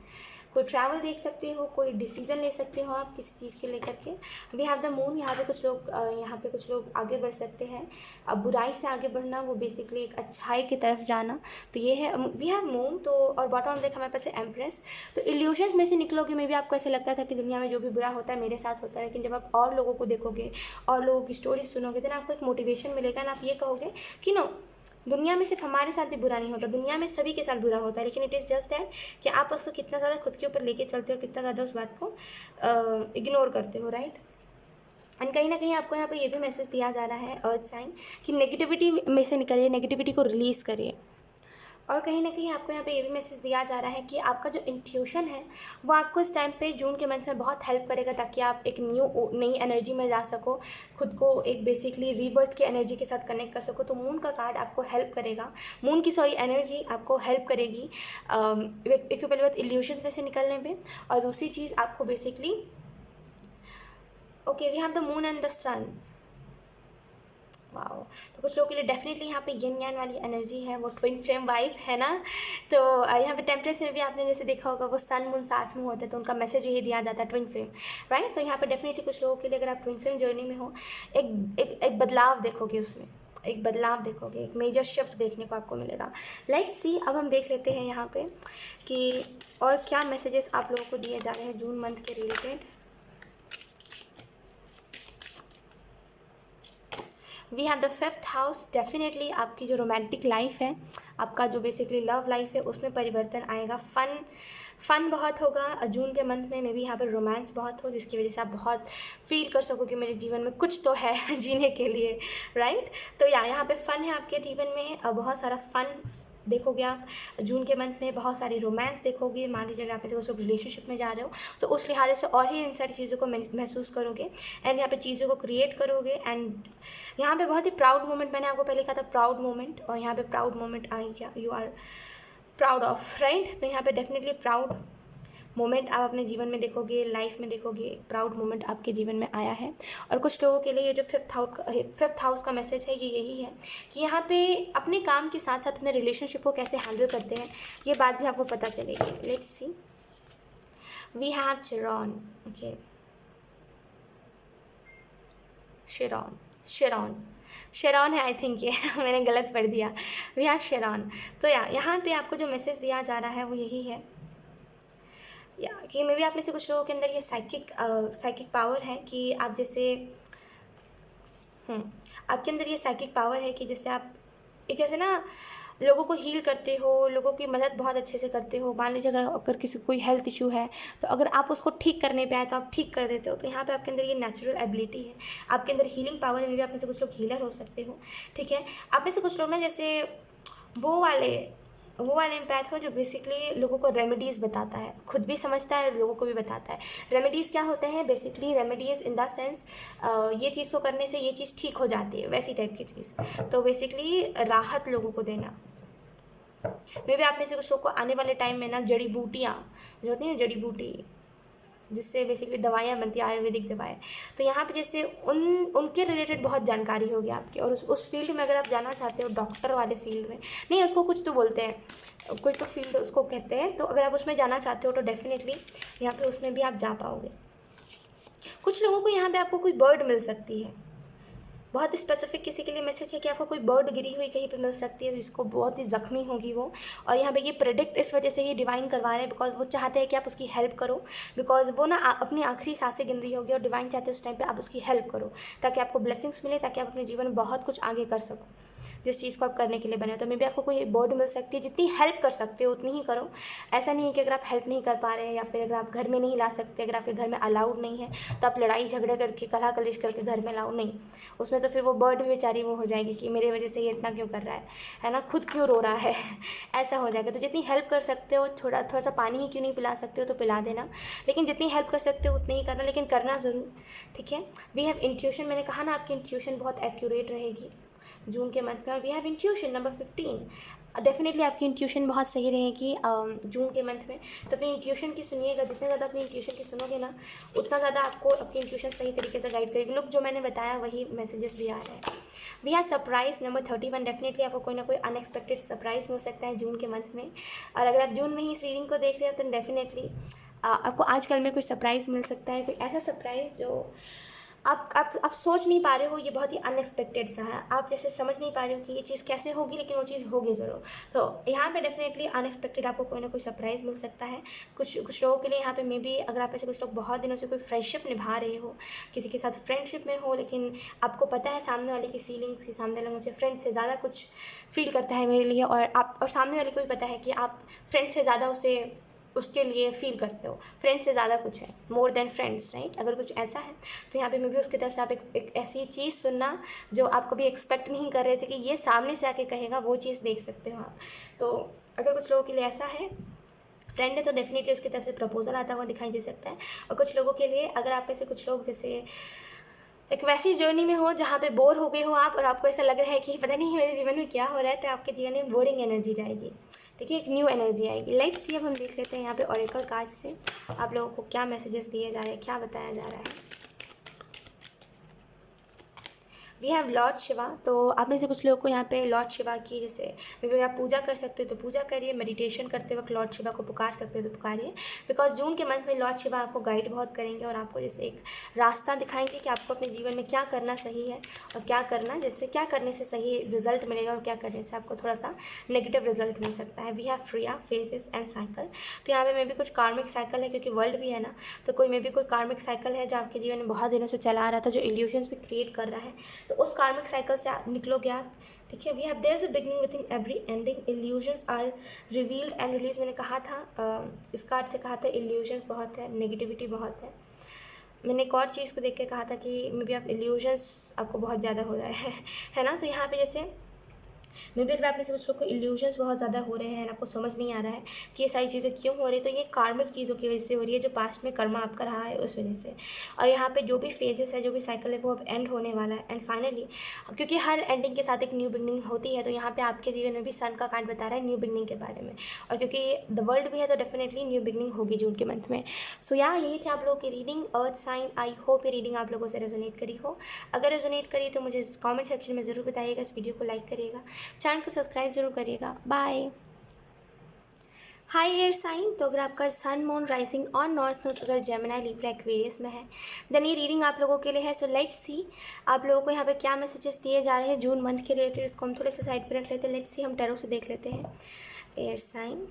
कोई ट्रैवल देख सकते हो, कोई डिसीजन ले सकते हो आप किसी चीज़ के लेकर के। वी हैव द मून, यहाँ पे कुछ लोग आगे बढ़ सकते हैं। अब बुराई से आगे बढ़ना, वो बेसिकली एक अच्छाई की तरफ जाना, तो ये है वी हैव मून। तो और बॉटम देखा हमारे पास है एम्प्रेस। तो इल्यूजन्स में से निकलोगे, मे भी आपको ऐसा लगता था कि दुनिया में जो भी बुरा होता है मेरे साथ होता है, लेकिन जब आप और लोगों को देखोगे और लोगों की स्टोरी सुनोगे तो आपको एक मोटिवेशन मिलेगा ना, आप ये कहोगे कि नो, दुनिया में सिर्फ हमारे साथ ही बुरा नहीं होता, दुनिया में सभी के साथ बुरा होता है, लेकिन इट इज़ जस्ट दैट कि आप उसको कितना ज़्यादा खुद के ऊपर लेके चलते हो, कितना ज़्यादा उस बात को इग्नोर करते हो, राइट। एंड कहीं ना कहीं आपको यहाँ पे ये भी मैसेज दिया जा रहा है अर्थ साइन कि नेगेटिविटी में से निकलिए, नेगेटिविटी को रिलीज़ करिए। और कहीं ना कहीं आपको यहाँ पे ये भी मैसेज दिया जा रहा है कि आपका जो इंट्यूशन है वो आपको इस टाइम पे जून के मंथ में बहुत हेल्प करेगा, ताकि आप एक नई एनर्जी में जा सको, खुद को एक बेसिकली रीबर्थ की एनर्जी के साथ कनेक्ट कर सको। तो मून का कार्ड आपको हेल्प करेगा, मून की एनर्जी आपको हेल्प करेगी एक तो पहले बात इल्यूशंस में से निकलने में, और दूसरी चीज़ आपको basically we have the moon and the sun. Wow, तो कुछ लोगों के लिए डेफिनेटली यहाँ पे यिन यान वाली एनर्जी है, वो ट्विन फ्लेम वाइफ है ना। तो यहाँ पे टेम्परेचर में भी आपने जैसे देखा होगा वो सन मून साथ में होते हैं, तो उनका मैसेज यही दिया जाता है, ट्विन फ्लेम, राइट। तो यहाँ पे डेफिनेटली कुछ लोगों के लिए अगर आप ट्विन फ्लेम जर्नी में हो, एक बदलाव देखोगे, उसमें एक बदलाव देखोगे, एक मेजर शिफ्ट देखने को आपको मिलेगा। लेट्स सी, अब हम देख लेते हैं यहाँ पे कि और क्या मैसेजेस आप लोगों को दिए जा रहे हैं जून मंथ के related. We have the 5th house. Definitely आपकी जो रोमांटिक लाइफ है, आपका जो बेसिकली लव लाइफ है, उसमें परिवर्तन आएगा। फ़न बहुत होगा जून के मंथ में, मे बी यहाँ पर रोमांस बहुत हो, जिसकी वजह से आप बहुत फील कर सको कि मेरे जीवन में कुछ तो है जीने के लिए, राइट। तो यहाँ पे फ़न है आपके जीवन में, बहुत सारा फ़न देखोगे आप जून के मंथ में, बहुत सारी रोमांस देखोगे। मान लीजिए अगर आप ऐसे कुछ रिलेशनशिप में जा रहे हो तो उस लिहाज से और ही इन सारी चीज़ों को महसूस करोगे एंड यहाँ पे चीज़ों को क्रिएट करोगे। एंड यहाँ पे बहुत ही प्राउड मोमेंट, मैंने आपको पहले कहा था प्राउड मोमेंट, और यहाँ पे प्राउड मोमेंट आई क्या you are proud of, right. तो यहाँ पे डेफिनेटली प्राउड मोमेंट आप अपने जीवन में देखोगे, लाइफ में देखोगे, एक प्राउड मोमेंट आपके जीवन में आया है। और कुछ लोगों के लिए ये जो 5th हाउस का मैसेज है, ये यही है कि यहाँ पे अपने काम के साथ साथ अपने रिलेशनशिप को कैसे हैंडल करते हैं, ये बात भी आपको पता चलेगी। Let's see, we have Chiron, okay, Chiron है आई थिंक, ये मैंने गलत पढ़ दिया। We have Chiron. तो यहाँ पे आपको जो मैसेज दिया जा रहा है वो यही है कि मे भी आप में से कुछ लोगों के अंदर ये साइकिक पावर है कि आप जैसे आपके अंदर ये साइकिक पावर है कि जैसे आप एक जैसे ना लोगों को हील करते हो, लोगों की मदद बहुत अच्छे से करते हो। मान लीजिए अगर किसी को कोई हेल्थ इशू है तो अगर आप उसको ठीक करने पे आए तो आप ठीक कर देते हो। तो यहाँ पे आपके अंदर ये नेचुरल एबिलिटी है, आपके अंदर हीलिंग पावर है। मे भी आप में से कुछ लोग हीलर हो सकते हो, ठीक है। आप में से कुछ लोग ना जैसे वो वाले वो वाले एम्पैथ हो जो बेसिकली लोगों को रेमेडीज़ बताता है, खुद भी समझता है, लोगों को भी बताता है। रेमेडीज़ क्या होते हैं? Basically remedies in the sense ये चीज़ को करने से ये चीज़ ठीक हो जाती है, वैसी टाइप की चीज़। तो बेसिकली राहत लोगों को देना। मे भी आप में से कुछ लोग को आने वाले टाइम में ना जड़ी बूटियाँ जो होती हैं ना, जड़ी बूटी जिससे बेसिकली दवाइयाँ बनती हैं, आयुर्वेदिक दवाएं, तो यहाँ पे जैसे उनके रिलेटेड बहुत जानकारी होगी आपकी। और उस फील्ड में अगर आप जाना चाहते हो, डॉक्टर वाले फील्ड में नहीं, उसको कुछ तो बोलते हैं, कुछ तो फील्ड उसको कहते हैं। तो अगर आप उसमें जाना चाहते हो तो डेफिनेटली यहाँ पे उसमें भी आप जा पाओगे। कुछ लोगों को यहाँ पे आपको कोई बर्ड मिल सकती है, बहुत स्पेसिफिक किसी के लिए मैसेज है कि आपको कोई बर्ड गिरी हुई कहीं पे मिल सकती है जिसको बहुत ही ज़ख्मी होगी वो। और यहाँ पे ये प्रेडिक्ट इस वजह से ये डिवाइन करवा रहे हैं बिकॉज वो चाहते हैं कि आप उसकी हेल्प करो, बिकॉज वो ना अपनी आखिरी सांसें गिन रही होगी और डिवाइन चाहते हैं उस टाइम पे आप उसकी हेल्प करो ताकि आपको ब्लेसिंग्स मिले, ताकि आप अपने जीवन में बहुत कुछ आगे कर सको जिस चीज़ को आप करने के लिए बने हो। तो मे भी आपको कोई बर्ड मिल सकती है, जितनी हेल्प कर सकते हो उतनी ही करो। ऐसा नहीं है कि अगर आप हेल्प नहीं कर पा रहे हैं या फिर अगर आप घर में नहीं ला सकते, अगर आपके घर में अलाउड नहीं है तो आप लड़ाई झगड़े करके कलह कलेश करके घर में लाओ, नहीं। उसमें तो फिर वो बर्ड भी बेचारी वो हो जाएगी कि मेरे वजह से ये इतना क्यों कर रहा है ना, खुद क्यों रो रहा है ऐसा हो जाएगा। तो जितनी हेल्प कर सकते हो, थोड़ा सा पानी ही क्यों नहीं पिला सकते हो तो पिला देना, लेकिन जितनी हेल्प कर सकते हो उतनी ही करना, लेकिन करना ज़रूर, ठीक है। वी हैव इंट्यूशन, मैंने कहा ना आपकी इंट्यूशन बहुत एक्यूरेट रहेगी जून के मंथ में। और we have intuition number 15, definitely आपकी इंट्यूशन बहुत सही रहेगी जून के मंथ में। तो अपनी इंट्यूशन की सुनिएगा, जितने ज़्यादा अपनी इंट्यूशन की सुनोगे ना उतना ज़्यादा आपको आपकी इंट्यूशन सही तरीके से गाइड करेगी। लोग जो मैंने बताया वही मैसेजेस भी आ रहे हैं। We have surprise number 31, definitely आपको कोई ना कोई अनएक्सपेक्टेड सरप्राइज मिल सकता है जून के मंथ में। और अगर आप जून में ही इस रीडिंग को देख रहे हो तो डेफिनेटली आपको आजकल में कोई सरप्राइज़ मिल सकता है, कोई ऐसा सरप्राइज़ जो आप सोच नहीं पा रहे हो, ये बहुत ही अनएक्सपेक्टेड सा है, आप जैसे समझ नहीं पा रहे हो कि ये चीज़ कैसे होगी, लेकिन वो चीज़ होगी ज़रूर। तो यहाँ पे डेफिनेटली अनएक्सपेक्टेड आपको कोई ना कोई सरप्राइज़ मिल सकता है। कुछ लोगों के लिए यहाँ पे मे बी अगर आप ऐसे कुछ लोग बहुत दिनों से कोई फ्रेंडशिप निभा रहे हो, किसी के साथ फ्रेंडशिप में हो, लेकिन आपको पता है सामने वाले की फीलिंग्स की, सामने वाला मुझे फ्रेंड से ज़्यादा कुछ फील करता है मेरे लिए, और सामने वाले को भी पता है कि आप फ्रेंड से ज़्यादा उसके लिए फील करते हो, फ्रेंड से ज़्यादा कुछ है, मोर देन फ्रेंड्स, राइट। अगर कुछ ऐसा है तो यहाँ पे मे भी उसकी तरफ से आप एक ऐसी चीज़ सुनना जो आप कभी एक्सपेक्ट नहीं कर रहे थे कि ये सामने से आके कहेगा, वो चीज़ देख सकते हो आप। तो अगर कुछ लोगों के लिए ऐसा है, फ्रेंड है, तो डेफिनेटली उसकी तरफ से प्रपोजल आता हुआ दिखाई दे सकता है। और कुछ लोगों के लिए, अगर आप में से कुछ लोग जैसे एक वैसी जर्नी में हो जहाँ पे बोर हो गए हो आप और आपको ऐसा लग रहा है कि पता नहीं मेरे जीवन में क्या हो रहा है, तो आपके जीवन में बोरिंग एनर्जी जाएगी, ठीक है, एक न्यू एनर्जी आएगी। लेट्स सी, अब हम देख लेते हैं यहाँ पे ऑरेकल कार्ड से आप लोगों को क्या मैसेजेस दिए जा रहे हैं, क्या बताया जा रहा है। वी हैव लॉर्ड शिवा, तो आप में से कुछ लोगों को यहाँ पे लॉर्ड शिवा की जैसे मे आप पूजा कर सकते हो तो पूजा करिए, मेडिटेशन करते वक्त लॉर्ड शिवा को पुकार सकते हो तो पुकारिए, बिकॉज जून के मंथ में लॉर्ड शिवा आपको गाइड बहुत करेंगे और आपको जैसे एक रास्ता दिखाएंगे कि आपको अपने जीवन में क्या करना सही है और क्या करना, जैसे क्या करने से सही रिजल्ट मिलेगा और क्या करने से आपको थोड़ा सा नेगेटिव रिजल्ट मिल सकता है। We have Freya, phases and cycle, तो यहाँ पे मे भी कुछ कार्मिक साइकिल है क्योंकि वर्ल्ड भी है ना, तो कोई मे भी कोई कार्मिक साइकिल है जो आपके जीवन में बहुत दिनों से चला आ रहा था, जो इल्यूजन्स भी क्रिएट कर रहा है, तो उस कार्मिक साइकिल से निकलोगे आप, ठीक है। We have there is a beginning within every ending, illusions are revealed and release, मैंने कहा था इस कार्ड से कहा था इल्यूजन्स बहुत है, नेगेटिविटी बहुत है। मैंने एक और चीज़ को देख के कहा था कि मे बी आप इल्यूजन्स आपको बहुत ज़्यादा हो रहा है ना। तो यहाँ पे जैसे मे बी अगर आप में से कुछ लोग को इल्यूजन्स बहुत ज़्यादा हो रहे हैं, आपको समझ नहीं आ रहा है कि ये सारी चीज़ें क्यों हो रही है, तो ये कार्मिक चीज़ों की वजह से हो रही है जो पास्ट में कर्मा आपका रहा है उस वजह से। और यहाँ पे जो भी फेजेस है, जो भी साइकिल है, वो अब एंड होने वाला है। एंड फाइनली, क्योंकि हर एंडिंग के साथ एक न्यू बिगनिंग होती है, तो यहाँ पे आपके जीवन में भी सन का कार्ड बता रहा है न्यू बिगनिंग के बारे में, और क्योंकि द वर्ल्ड भी है तो डेफिनेटली न्यू बिगनिंग होगी जून के मंथ में। सो यही थी आप लोगों की reading earth sign. I hope ये रीडिंग आप लोगों से रेजोनेट करी हो। अगर रेजोनेट करी तो मुझे कमेंट सेक्शन में ज़रूर बताइएगा, इस वीडियो को लाइक करिएगा, चैनल को सब्सक्राइब ज़रूर करिएगा। बाय। हाई एयर साइन, तो अगर आपका सन मून राइजिंग और नॉर्थ नोड अगर जेमिनी लिब्रा एक्वेरियस में है देन ये रीडिंग आप लोगों के लिए है। सो लेट्स सी आप लोगों को यहाँ पे क्या मैसेजेस दिए जा रहे हैं जून मंथ के रिलेटेड, इसको हम थोड़े से साइड पे रख लेते हैं। लेट्स सी, हम टैरो से देख लेते हैं। एयर साइन,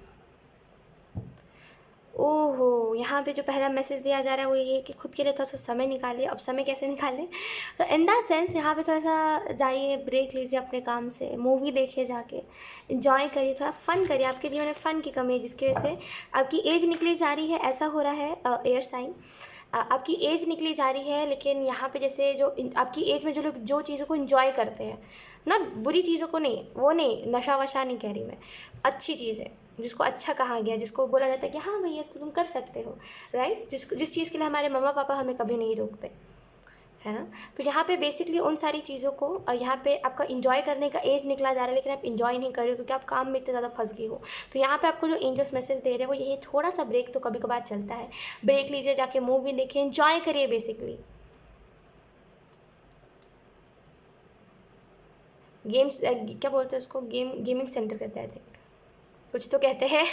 ओहो! यहाँ पे जो पहला मैसेज दिया जा रहा है वो ये है कि खुद के लिए थोड़ा-सा समय निकालिए। अब समय कैसे निकालें? तो इन दैट सेंस यहाँ पे थोड़ा-सा जाइए, ब्रेक लीजिए अपने काम से, मूवी देखिए जाके, एन्जॉय करिए, थोड़ा फ़न करिए। आपके जीवन में फ़न की कमी है जिसकी वजह से आपकी एज निकली जा रही है, ऐसा हो रहा है एयर साइन। आपकी एज निकली जा रही है, लेकिन यहाँ पे जैसे जो आपकी एज में जो लोग जो चीज़ों को एंजॉय करते हैं ना, बुरी चीज़ों को नहीं, वो नहीं, नशा वशा नहीं कह रही मैं, अच्छी चीज़ है जिसको अच्छा कहा गया, जिसको बोला जाता है कि हाँ भैया इसको तुम कर सकते हो, राइट, जिस चीज़ के लिए हमारे मम्मा पापा हमें कभी नहीं रोकते, है ना। तो यहाँ पे बेसिकली उन सारी चीज़ों को यहाँ पे आपका इंजॉय करने का एज निकला जा रहा है, लेकिन आप इंजॉय नहीं कर रहे हो क्योंकि आप काम में इतने ज़्यादा फंस गए हो। तो यहाँ पे आपको जो एंजल्स मैसेज दे रहे हैं वो यही, थोड़ा सा ब्रेक तो कभी कभार चलता है, ब्रेक लीजिए, जाके मूवी देखिए, इंजॉय करिए बेसिकली। गेम्स क्या बोलते हैं उसको, गेमिंग सेंटर कहते हैं, कुछ तो कहते हैं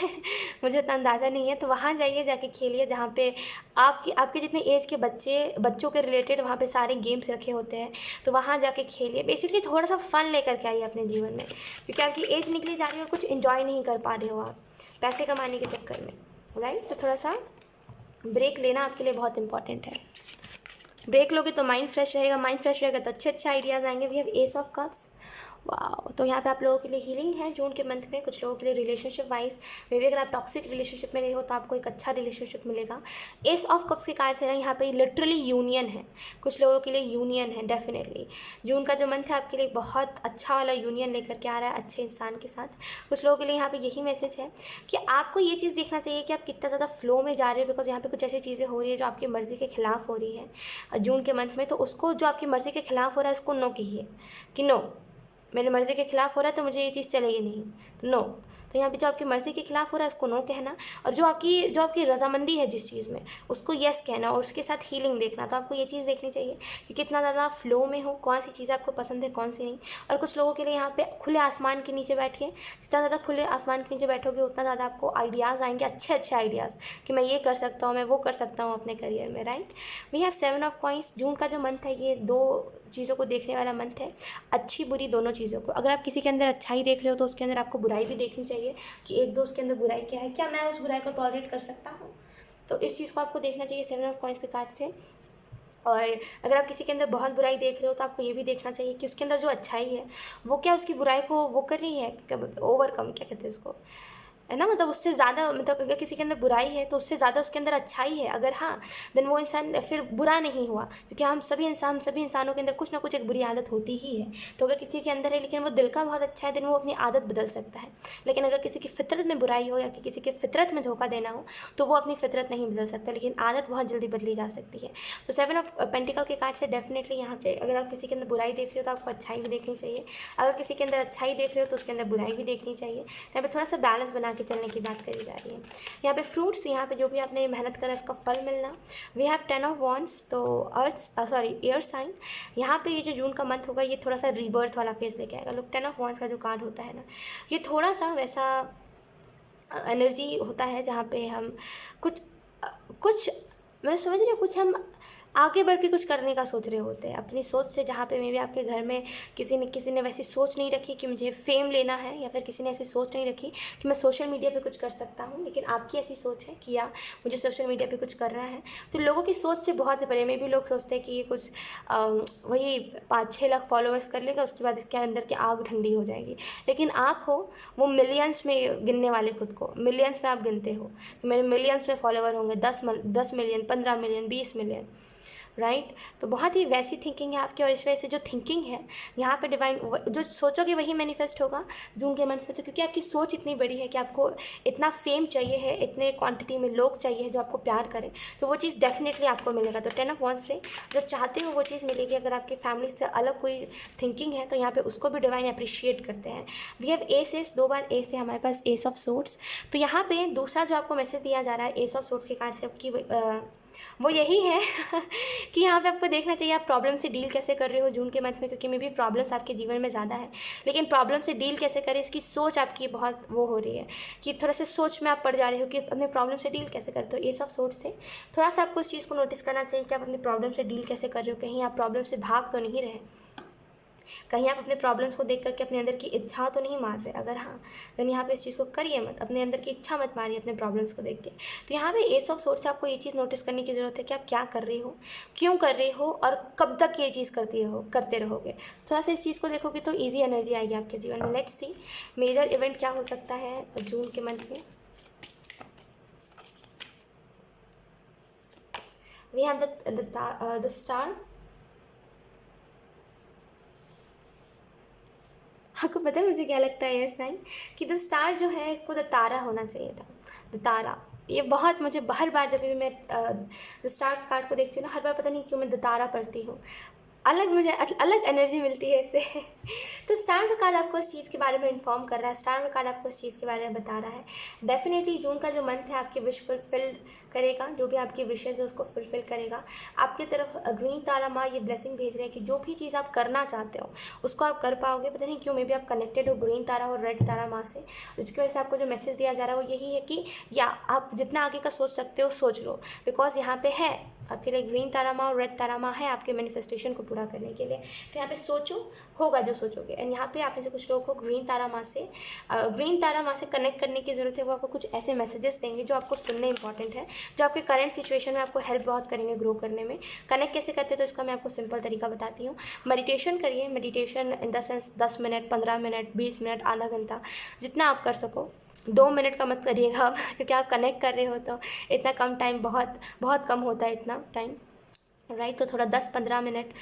मुझे इतना अंदाज़ा नहीं है। तो वहाँ जाइए, जाके खेलिए जहाँ पे आपके जितने एज के बच्चों के रिलेटेड वहाँ पे सारे गेम्स रखे होते हैं। तो वहाँ जाके खेलिए, बेसिकली थोड़ा सा फ़न लेकर के आइए अपने जीवन में, क्योंकि आपकी एज निकली जा रही है और कुछ इन्जॉय नहीं कर पा रहे हो आप पैसे कमाने के चक्कर में, राइट। तो थोड़ा सा ब्रेक लेना आपके लिए बहुत इंपॉर्टेंट है। ब्रेक लोगे तो माइंड फ्रेश रहेगा, माइंड फ्रेश रहेगा तो अच्छे अच्छे आइडियाज़ आएंगे। We have ace of cups, वाह। तो यहाँ पे आप लोगों के लिए हीलिंग है जून के मंथ में, कुछ लोगों के लिए रिलेशनशिप वाइज, मे बी अगर आप टॉक्सिक रिलेशनशिप में रहे हो तो आपको एक अच्छा रिलेशनशिप मिलेगा। एस ऑफ कप्स के कार्ड से ना यहाँ पे लिटरली यूनियन है, कुछ लोगों के लिए यूनियन है डेफिनेटली। जून का जो मंथ है आपके लिए बहुत अच्छा वाला यूनियन लेकर के आ रहा है अच्छे इंसान के साथ। कुछ लोगों के लिए यहाँ पे यही मैसेज है कि आपको ये चीज़ देखना चाहिए कि आप कितना ज़्यादा फ्लो में जा रहे हो, बिकॉज यहाँ पे कुछ ऐसी चीज़ें हो रही है जो आपकी मर्ज़ी के खिलाफ हो रही है जून के मंथ में। तो उसको, जो आपकी मर्ज़ी के खिलाफ हो रहा है, उसको नो कहिए कि नो, मेरी मर्ज़ी के खिलाफ हो रहा है तो मुझे ये चीज़ चलेगी नहीं, तो नो। तो यहाँ पे जो आपकी मर्ज़ी के खिलाफ हो रहा है उसको नो कहना, और जो आपकी रजामंदी है जिस चीज़ में, उसको येस कहना, और उसके साथ हीलिंग देखना। तो आपको ये चीज़ देखनी चाहिए कि कितना ज़्यादा फ्लो में हो, कौन सी चीज़ आपको पसंद है, कौन सी नहीं। और कुछ लोगों के लिए यहाँ पे खुले आसमान के नीचे बैठिए, जितना ज़्यादा खुले आसमान के नीचे बैठोगे उतना ज़्यादा आपको आइडियाज़ आएंगे, अच्छे अच्छे आइडियाज़, कि मैं ये कर सकता हूँ, मैं वो कर सकता हूँ अपने करियर में, right. We have 7 of coins. June का जो मंथ है ये 2 चीज़ों को देखने वाला मंथ है, अच्छी बुरी दोनों चीज़ों को। अगर आप किसी के अंदर अच्छाई देख रहे हो तो उसके अंदर आपको बुराई भी देखनी चाहिए कि एक दो उसके अंदर बुराई क्या है, क्या मैं उस बुराई को टॉलरेट कर सकता हूँ। तो इस चीज़ को आपको देखना चाहिए 7 ऑफ कॉइंस के कार्ड से। और अगर आप किसी के अंदर बहुत बुराई देख रहे हो तो आपको ये भी देखना चाहिए कि उसके अंदर जो अच्छाई है वो क्या उसकी बुराई को वो कर रही है, ओवरकम, क्या कहते हैं उसको, है ना, मतलब उससे ज़्यादा, मतलब अगर किसी के अंदर बुराई है तो उससे ज़्यादा उसके अंदर अच्छाई है, अगर हाँ, देन वो इंसान फिर बुरा नहीं हुआ, क्योंकि हम सभी इंसानों के अंदर कुछ ना कुछ एक बुरी आदत होती ही है। तो अगर किसी के अंदर है लेकिन वो दिल का बहुत अच्छा है, देन वो अपनी आदत बदल सकता है। लेकिन अगर किसी की फितरत में बुराई हो या कि किसी की फितरत में धोखा देना हो तो वो अपनी फितरत नहीं बदल सकता, लेकिन आदत बहुत जल्दी बदली जा सकती है। तो 7 ऑफ पेंटिकल के कार्ड से डेफिनेटली यहाँ पे अगर आप किसी के अंदर बुराई देख रहे हो तो आपको अच्छाई भी देखनी चाहिए, अगर किसी के अंदर अच्छाई देख रहे हो तो उसके अंदर बुराई भी देखनी चाहिए। यहाँ पे थोड़ा सा बैलेंस बना के चलने की बात जा रही है। यहाँ पे फ्रूट्स, यहाँ पे जो भी आपने मेहनत करा उसका फल मिलना। वी हैव 10 ऑफ वॉन्ड्स, तो एयर साइन। यहाँ पे ये जो जून का मंथ होगा ये थोड़ा सा रीबर्थ वाला फेज लेके आएगा। लोग 10 ऑफ वॉन्ड्स का जो कार्ड होता है ना, ये थोड़ा सा वैसा एनर्जी होता है जहाँ पे हम कुछ मैं समझ रही हूँ, कुछ हम आगे बढ़ के कुछ करने का सोच रहे होते हैं अपनी सोच से, जहाँ पे मे बी आपके घर में किसी ने वैसी सोच नहीं रखी कि मुझे फेम लेना है, या फिर किसी ने ऐसी सोच नहीं रखी कि मैं सोशल मीडिया पे कुछ कर सकता हूँ, लेकिन आपकी ऐसी सोच है कि या मुझे सोशल मीडिया पे कुछ करना है। तो लोगों की सोच से बहुत परे, मे बी लोग सोचते हैं कि ये कुछ वही 5-6 लाख फॉलोअर्स कर लेगा, उसके बाद इसके अंदर की आग ठंडी हो जाएगी। लेकिन आप हो वो मिलियंस में गिनने वाले, खुद को मिलियंस में आप गिनते हो कि मेरे मिलियंस में फॉलोवर होंगे, 10 मिलियन, 15 मिलियन, 20 मिलियन, राइट। तो बहुत ही वैसी थिंकिंग है आपकी, और इस वजह से जो थिंकिंग है यहाँ पे डिवाइन, जो सोचोगे वही मैनिफेस्ट होगा जून के मंथ में। तो क्योंकि आपकी सोच इतनी बड़ी है कि आपको इतना फेम चाहिए है, इतने क्वांटिटी में लोग चाहिए जो आपको प्यार करें, तो वो चीज़ डेफिनेटली आपको मिलेगा। तो 10 ऑफ वॉन्ड्स से जो चाहते हो वो चीज़ मिलेगी। अगर आपकी फैमिली से अलग कोई थिंकिंग है तो यहाँ पे उसको भी डिवाइन अप्रिशिएट करते हैं। वी हैव एस, 2 बार एस है हमारे पास, एस ऑफ सोर्ट्स। तो यहाँ पे दूसरा जो आपको मैसेज दिया जा रहा है एस ऑफ सोर्ट्स के कार्ड से आपकी वो यही है कि यहाँ पे आपको देखना चाहिए आप प्रॉब्लम से डील कैसे कर रहे हो जून के मंथ में, क्योंकि मे बी प्रॉब्लम्स आपके जीवन में ज़्यादा है, लेकिन प्रॉब्लम से डील कैसे करें इसकी सोच आपकी बहुत वो हो रही है कि थोड़ा सा सोच में आप पड़ जा रहे हो कि अपने प्रॉब्लम से डील कैसे करें। तो एस ऑफ सोर्स से थोड़ा सा आपको इस चीज़ को नोटिस करना चाहिए कि आप अपनी प्रॉब्लम से डील कैसे कर रहे हो, कहीं आप प्रॉब्लम से भाग तो नहीं रहे। कहीं आप अपने प्रॉब्लम्स को देख करके अपने अंदर की इच्छा तो नहीं मार रहे, अगर हाँ देन यहाँ पे इस चीज़ को करिए मत, अपने अंदर की इच्छा मत मारिए अपने प्रॉब्लम्स को देख के। तो यहाँ पे एस ऑफ सोर्स से आपको ये चीज़ नोटिस करने की ज़रूरत है कि आप क्या कर रहे हो, क्यों कर रहे हो, और कब तक ये चीज़ करते रहोगे। थोड़ा सा इस चीज़ को देखोगे तो ईजी एनर्जी आएगी आपके जीवन में। लेट्स सी मेजर इवेंट क्या हो सकता है जून के मंथ में। We have the star. आपको पता है मुझे क्या लगता है एयर साइन, कि द स्टार जो है इसको द तारा होना चाहिए था। द तारा, ये बहुत मुझे हर बार जब भी मैं द स्टार कार्ड को देखती हूँ ना, हर बार पता नहीं क्यों मैं द तारा पढ़ती हूँ, अलग मुझे अलग एनर्जी मिलती है इससे। तो स्टार का कार्ड आपको इस चीज़ के बारे में इन्फॉर्म कर रहा है, स्टार का कार्ड आपको इस चीज़ के बारे में बता रहा है। डेफिनेटली जून का जो मंथ है आपकी विश फुलफिल करेगा, जो भी आपकी विशेज़ है उसको फुलफिल करेगा। आपकी तरफ ग्रीन तारा माँ ये ब्लेसिंग भेज रहे हैं कि जो भी चीज़ आप करना चाहते हो उसको आप कर पाओगे। पता नहीं क्यों मे भी आप कनेक्टेड हो ग्रीन तारा और रेड तारा माँ से, जिसकी वजह से आपको जो मैसेज दिया जा रहा है वो यही है कि या आप जितना आगे का सोच सकते हो सोच लो, बिकॉज यहाँ पे है आपके लिए ग्रीन तारा माँ और रेड तारा माँ है आपके मैनिफेस्टेशन को पूरा करने के लिए। तो यहाँ पे सोचो, होगा जो सोचोगे। एंड यहाँ पे आप में से कुछ लोगों को ग्रीन तारा माँ से कनेक्ट करने की ज़रूरत है। वो आपको कुछ ऐसे मैसेजेस देंगे जो आपको सुनने इंपॉर्टेंट है, जो आपके करंट सिचुएशन में आपको हेल्प बहुत करेंगे ग्रो करने में। कनेक्ट कैसे करते हैं तो इसका मैं आपको सिंपल तरीका बताती हूँ। मेडिटेशन करिए, meditation in the sense 10 minute, 15 minute, 20 minute, आधा घंटा, जितना आप कर सको। 2 मिनट का मत करिएगा क्योंकि आप कनेक्ट कर रहे हो तो इतना कम टाइम, बहुत बहुत कम होता है इतना टाइम, राइट। तो थोड़ा 10-15 मिनट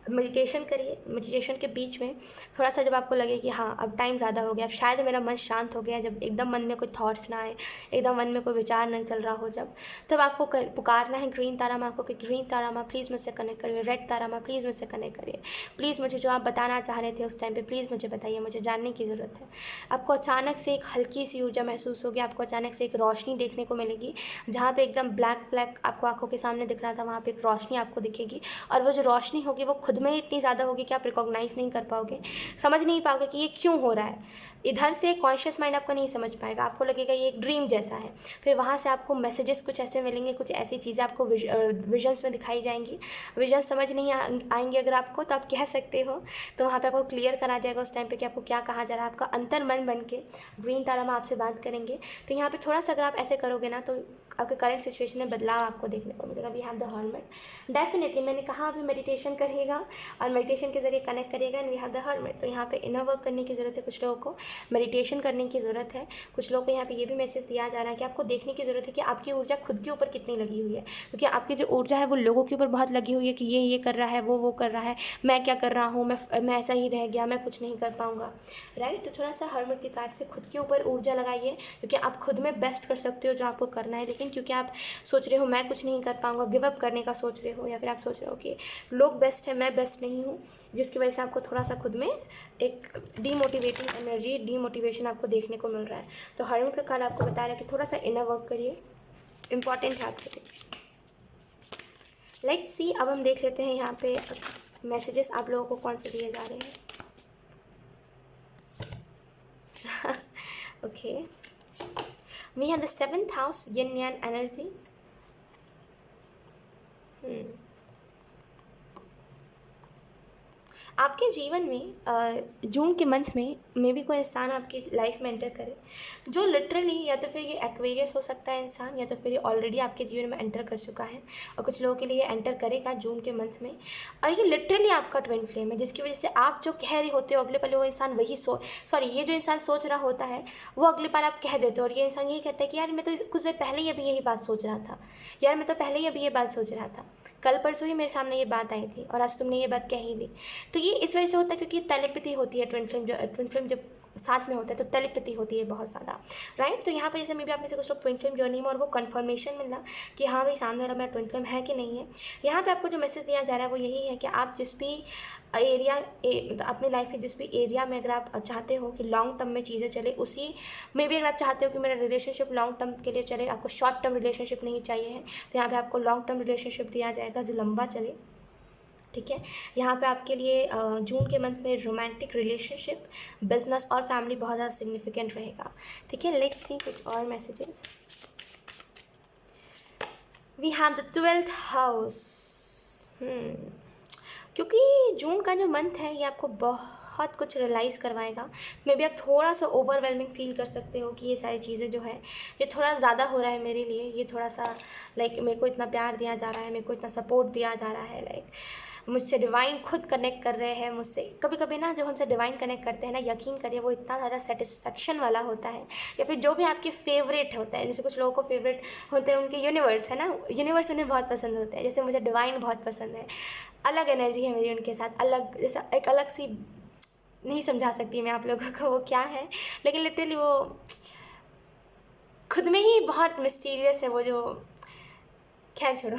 मेडिटेशन करिए। मेडिटेशन के बीच में थोड़ा सा जब आपको लगे कि हाँ अब टाइम ज़्यादा हो गया, अब शायद मेरा मन शांत हो गया, जब एकदम मन में कोई थॉट्स ना आए, एकदम मन में कोई विचार नहीं चल रहा हो, जब तब आपको पुकारना है ग्रीन तारा माँ को कि ग्रीन तारा माँ प्लीज़ मुझसे कनेक्ट करिए, रेड तारा माँ प्लीज़ मुझसे कनेक्ट करिए, प्लीज़ मुझे जो आप बताना चाह रहे थे उस टाइम पर प्लीज़ मुझे बताइए, मुझे जानने की ज़रूरत है। आपको अचानक से एक हल्की सी ऊर्जा महसूस होगी, आपको अचानक से एक रोशनी देखने को मिलेगी, जहाँ पे एकदम ब्लैक ब्लैक आपको आंखों के सामने दिख रहा था वहाँ पे एक रोशनी आपको दिखेगी। और वो जो रोशनी होगी वो खुद में ही इतनी ज़्यादा होगी कि आप रिकॉग्नाइज़ नहीं कर पाओगे, समझ नहीं पाओगे कि ये क्यों हो रहा है। इधर से कॉन्शियस माइंड आपको नहीं समझ पाएगा, आपको लगेगा ये एक ड्रीम जैसा है। फिर वहाँ से आपको मैसेजेस कुछ ऐसे मिलेंगे, कुछ ऐसी चीज़ें आपको विजन्स में दिखाई जाएंगी। विजन्स समझ नहीं आएंगे अगर आपको तो आप कह सकते हो, तो वहाँ पे आपको क्लियर करा जाएगा उस टाइम पे कि आपको क्या कहा जा रहा है। आपका अंतर मन बन के ग्रीन तारा में आपसे बात करेंगे। तो यहाँ पे थोड़ा सा अगर आप ऐसे करोगे ना तो आपके करंट सिचुएशन में बदलाव आपको देखने को मिलेगा। We have the hermit. Definitely मैंने कहा अभी मेडिटेशन करिएगा और मेडिटेशन के जरिए कनेक्ट करिएगा and we have the hermit. तो यहाँ पे इनर वर्क करने की ज़रूरत है, कुछ लोगों को मेडिटेशन करने की ज़रूरत है, कुछ लोगों को यहाँ पे ये भी मैसेज दिया जा रहा है कि आपको देखने की ज़रूरत है कि आपकी ऊर्जा खुद के ऊपर कितनी लगी हुई है, क्योंकि आपकी जो ऊर्जा है वो लोगों के ऊपर बहुत लगी हुई है कि ये कर रहा है, वो कर रहा है, मैं क्या कर रहा हूँ, मैं ऐसा ही रह गया, मैं कुछ नहीं कर पाऊँगा, राइट। तो थोड़ा सा हर्मिट की कार्ड से खुद के ऊपर ऊर्जा लगाइए, क्योंकि आप खुद में बेस्ट कर सकते हो जो आपको करना है। लेकिन क्योंकि आप सोच रहे हो मैं कुछ नहीं कर पाऊँगा, गिव अप करने का सोच रहे हो, या फिर आप सोच रहे हो कि लोग बेस्ट है मैं बेस्ट नहीं हूँ, जिसकी वजह से आपको थोड़ा सा खुद में एक डीमोटिवेटिंग एनर्जी, डीमोटिवेशन आपको देखने को मिल रहा है। तो हर्मिट का कार्ड आपको बता रहा है कि थोड़ा सा इनर वर्क करिए, इंपॉर्टेंट है आपके लिए। लेट्स सी, अब हम देख लेते हैं यहाँ पे मैसेजेस आप लोगों को कौन से दिए जा रहे हैं। Okay, we have the 7th house, yin yang energy. आपके जीवन में जून के मंथ में मे भी कोई इंसान आपकी लाइफ में एंटर करे जो लिटरली, या तो फिर ये एक्वेरियस हो सकता है इंसान, या तो फिर ये ऑलरेडी आपके जीवन में एंटर कर चुका है, और कुछ लोगों के लिए एंटर करेगा जून के मंथ में। और ये लिटरली आपका ट्विन फ्लेम है, जिसकी वजह से आप जो कह रहे होते हो अगले पल वो इंसान वही ये जो इंसान सोच रहा होता है वो अगले पल आप कह देते हो, और ये इंसान यही कहता है कि यार मैं तो कुछ देर पहले ही अभी यही बात सोच रहा था, यार मैं तो पहले ही अभी ये बात सोच रहा था, कल परसों ही मेरे सामने ये बात आई थी और आज तुमने ये बात कह ही दी। तो ये इस वजह से होता है क्योंकि टेलीपैथी होती है, ट्विन फ्लेम जब साथ में होता है तो टेलीपैथी होती है बहुत ज़्यादा, राइट। तो यहाँ पे जैसे मे भी आप में से कुछ लोग ट्विन फ्लेम जर्नी में, और वो कन्फर्मेशन मिलना कि हाँ भाई सामने वाला मेरा ट्विन फ्लेम है कि नहीं है। यहाँ पे आपको जो मैसेज दिया जा रहा है वो यही है कि आप जिस भी एरिया अपनी लाइफ के जिस भी एरिया में अगर आप चाहते हो कि लॉन्ग टर्म में चीज़ें चले, उसी में भी अगर आप चाहते हो कि मेरा रिलेशनशिप लॉन्ग टर्म के लिए चले, आपको शॉर्ट टर्म रिलेशनशिप नहीं चाहिए है, तो यहाँ पे आपको लॉन्ग टर्म रिलेशनशिप दिया जाएगा जो लंबा चले, ठीक है। यहाँ पे आपके लिए जून के मंथ में रोमांटिक रिलेशनशिप, बिजनेस और फैमिली बहुत ज़्यादा सिग्निफिकेंट रहेगा, ठीक है। लेट्स सी कुछ और messages. We have the 12th house. क्योंकि जून का जो मंथ है ये आपको बहुत कुछ रियलाइज़ करवाएगा। मे बी आप थोड़ा सा ओवरवेलमिंग फील कर सकते हो कि ये सारी चीज़ें जो है ये थोड़ा ज़्यादा हो रहा है मेरे लिए, ये थोड़ा सा लाइक मेरे को इतना प्यार दिया जा रहा है, मेरे को इतना सपोर्ट दिया जा रहा है, लाइक मुझसे डिवाइन खुद कनेक्ट कर रहे हैं मुझसे। कभी कभी ना जब हमसे डिवाइन कनेक्ट करते हैं ना, यकीन करिए वो इतना ज़्यादा सेटिस्फेक्शन वाला होता है, या फिर जो भी आपके फेवरेट होता है, जैसे कुछ लोगों को फेवरेट होते हैं उनके यूनिवर्स है ना, यूनिवर्स उन्हें बहुत पसंद होता है। जैसे मुझे डिवाइन बहुत पसंद है, अलग एनर्जी है मेरी उनके साथ, अलग जैसा एक अलग सी, नहीं समझा सकती मैं आप लोगों को वो क्या है, लेकिन लिटरली वो खुद में ही बहुत मिस्टीरियस है वो जो, खैर छोड़ो।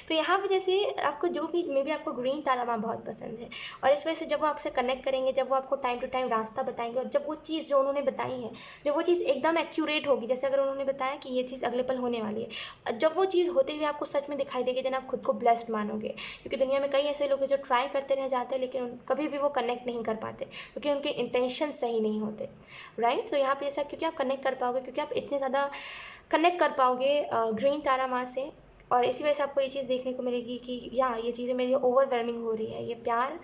तो यहाँ पे जैसे आपको जो भी, मे बी आपको ग्रीन तारा माँ बहुत पसंद है, और इस वजह से जब वो आपसे कनेक्ट करेंगे, जब वो आपको टाइम टू टाइम रास्ता बताएंगे, और जब वो चीज़ जो उन्होंने बताई है, जब वो चीज़ एकदम एक्यूरेट होगी, जैसे अगर उन्होंने बताया कि ये चीज़ अगले पल होने वाली है, जब वो चीज़ होते हुए आपको सच में दिखाई देगी, देन आप खुद को ब्लेस्ड मानोगे। क्योंकि दुनिया में कई ऐसे लोग हैं जो ट्राई करते रह जाते हैं, लेकिन कभी भी वो कनेक्ट नहीं कर पाते, क्योंकि उनके इंटेंशन सही नहीं होते, राइट। तो यहाँ पर ऐसा क्योंकि आप कनेक्ट कर पाओगे, क्योंकि आप इतने ज़्यादा कनेक्ट कर पाओगे ग्रीन तारा माँ से, और इसी वजह से आपको ये चीज़ देखने को मिलेगी कि ये चीज़ें मेरे लिए ओवरवेलमिंग हो रही है, ये प्यार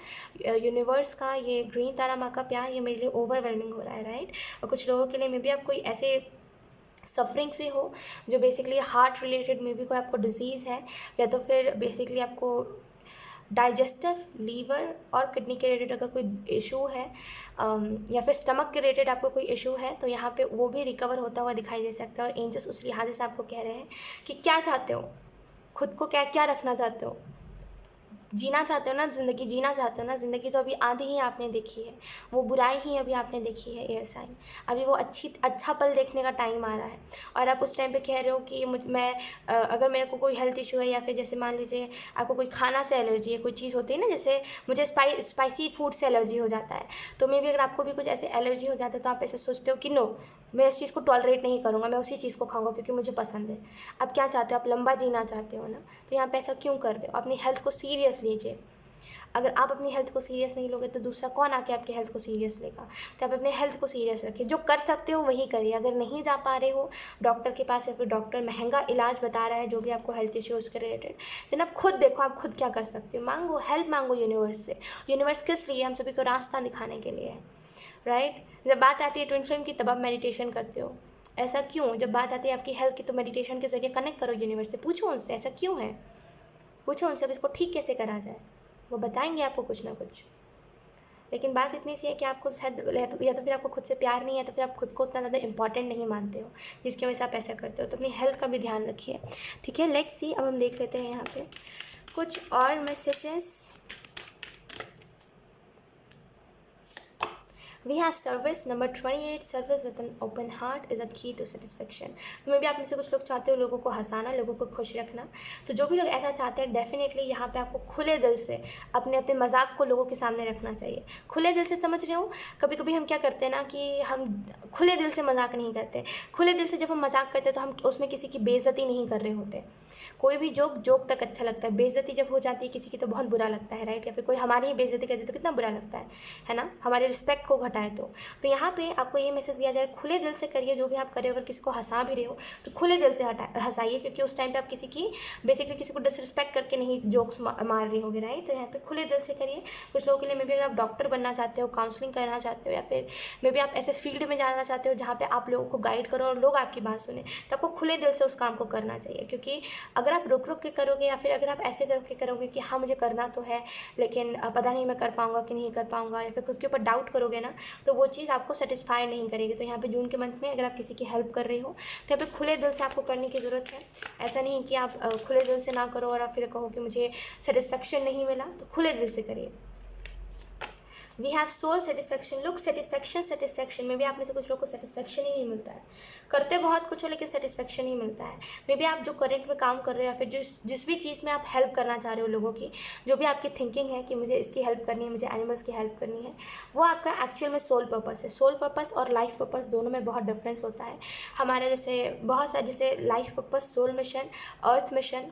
यूनिवर्स का, ये ग्रीन तारा माँ का प्यार, ये मेरे लिए ओवरवेलमिंग हो रहा है, राइट। और कुछ लोगों के लिए मे बी आप कोई ऐसे सफरिंग से हो जो basically heart related, may be कोई आपको डिजीज़ है, या तो फिर बेसिकली आपको डाइजेस्टिव, लीवर और किडनी के रिलेटेड अगर कोई इशू है, या फिर स्टमक के रिलेटेड आपको कोई इशू है, तो यहाँ पे वो भी रिकवर होता हुआ दिखाई दे सकता है। और एंजल्स उस लिहाज से आपको कह रहे हैं कि क्या चाहते हो, खुद को क्या क्या रखना चाहते हो, जीना चाहते हो ना ज़िंदगी, जीना चाहते हो ना ज़िंदगी, तो अभी आधी ही आपने देखी है, वो बुराई ही अभी आपने देखी है, एयर साइन। अभी वो अच्छा पल देखने का टाइम आ रहा है, और आप उस टाइम पे कह रहे हो कि मैं अगर मेरे को कोई हेल्थ इशू है, या फिर जैसे मान लीजिए आपको कोई खाना से एलर्जी है, कोई चीज़ होती है ना, जैसे मुझे स्पाइसी फूड से एलर्जी हो जाता है, तो मे भी अगर आपको भी कुछ ऐसे एलर्जी हो जाता है, तो आप ऐसे सोचते हो कि नो, मैं इस चीज़ को टॉलरेट नहीं करूँगा, मैं उसी चीज़ को खाऊंगा क्योंकि मुझे पसंद है। आप क्या चाहते हो, आप लंबा जीना चाहते हो ना, तो यहाँ पे ऐसा क्यों कर रहे हो। अपनी हेल्थ को सीरियस लीजिए। अगर आप अपनी हेल्थ को सीरियस नहीं लोगे तो दूसरा कौन आके आपकी हेल्थ को सीरियस लेगा। तो आप अपने हेल्थ को सीरियस रखिए, जो कर सकते हो वही करिए। अगर नहीं जा पा रहे हो डॉक्टर के पास, या फिर डॉक्टर महंगा इलाज बता रहा है जो भी आपको हेल्थ इश्यूज़ के रिलेटेड, देन आप खुद देखो आप खुद क्या कर सकते हो। मांगो हेल्प, मांगो यूनिवर्स से। यूनिवर्स किस लिए, हम सभी को रास्ता दिखाने के लिए है, राइट। जब बात आती है ट्विन फ्लेम की, तब आप मेडिटेशन करते हो, ऐसा क्यों। जब बात आती है आपकी हेल्थ की, तो मेडिटेशन के जरिए कनेक्ट करो यूनिवर्स से, पूछो उनसे ऐसा क्यों है, पूछो उनसे अब इसको ठीक कैसे करा जाए, वो बताएंगे आपको कुछ ना कुछ। लेकिन बात इतनी सी है कि आपको शायद या तो फिर आपको खुद से प्यार नहीं है, तो फिर आप खुद को उतना ज़्यादा इंपॉर्टेंट नहीं मानते हो, जिसकी वजह से आप ऐसा करते हो। तो अपनी हेल्थ का भी ध्यान रखिए, ठीक है। लेट्स सी, अब हम देख लेते हैं यहाँ पे कुछ और messages. We have service number 28. Service with an open heart is a key to satisfaction. तो मे भी आप में से कुछ लोग चाहते हो लोगों को हंसाना, लोगों को खुश रखना। तो जो भी लोग ऐसा चाहते हैं, डेफिनेटली यहाँ पे आपको खुले दिल से अपने अपने मजाक को लोगों के सामने रखना चाहिए। खुले दिल से, समझ रहे हो। कभी कभी हम क्या करते हैं ना कि हम खुले दिल से मजाक नहीं करते। खुले दिल से जब हम मजाक करते हैं तो हम उसमें किसी की बेइज्जती नहीं कर रहे होते। कोई भी जोक तक अच्छा लगता है, बेइज्जती जब हो जाती है किसी की तो बहुत बुरा लगता है, राइट। या फिर कोई हमारी ही बेइज्जती करती है तो कितना बुरा लगता है ना, हमारे रिस्पेक्ट को घटाए तो यहाँ पे आपको ये मैसेज दिया जाए, खुले दिल से करिए जो भी आप करें। अगर किसी को हंसा भी रहे हो तो खुले दिल से हंसाइए, क्योंकि उस टाइम पे आप बेसिकली किसी को डिसरिस्पेक्ट करके नहीं जोक्स मार रहे होगे, राइट। तो यहाँ पे खुले दिल से करिए। कुछ लोगों के लिए मे भी अगर आप डॉक्टर बनना चाहते हो, काउंसलिंग करना चाहते हो, या फिर मे भी आप ऐसे फील्ड में जाना चाहते हो जहाँ पे आप लोगों को गाइड करो और लोग आपकी बात सुने, तो आपको खुले दिल से उस काम को करना चाहिए। क्योंकि अगर आप रुक के करोगे, या फिर अगर आप ऐसे करके करोगे कि हाँ मुझे करना तो है लेकिन पता नहीं मैं कर पाऊँगा कि नहीं कर पाऊँगा, या फिर खुद के ऊपर डाउट करोगे ना, तो वो चीज़ आपको सेटिस्फाई नहीं करेगी। तो यहाँ पे जून के मंथ में अगर आप किसी की हेल्प कर रहे हो तो यहाँ पे खुले दिल से आपको करने की ज़रूरत है। ऐसा नहीं कि आप खुले दिल से ना करो और आप फिर कहो कि मुझे सेटिस्फेक्शन नहीं मिला, तो खुले दिल से करिए। We have soul satisfaction. Look, satisfaction में भी आप में से कुछ लोग को सेटिस्फेक्शन ही नहीं मिलता है। करते बहुत कुछ हो लेकिन सेटिस्फेक्शन ही मिलता है। मे बी आप जो करंट में काम कर रहे हो, या फिर जिस भी चीज़ में आप हेल्प करना चाह रहे हो लोगों की, जो भी आपकी थिंकिंग है कि मुझे इसकी हेल्प करनी है, मुझे एनिमल्स की हेल्प करनी है, वो आपका एक्चुअल में सोल पर्पस है। सोल पर्पस और लाइफ पर्पस दोनों में बहुत डिफरेंस होता है। हमारे जैसे बहुत सारे, जैसे लाइफ पर्पस, सोल मिशन, अर्थ मिशन,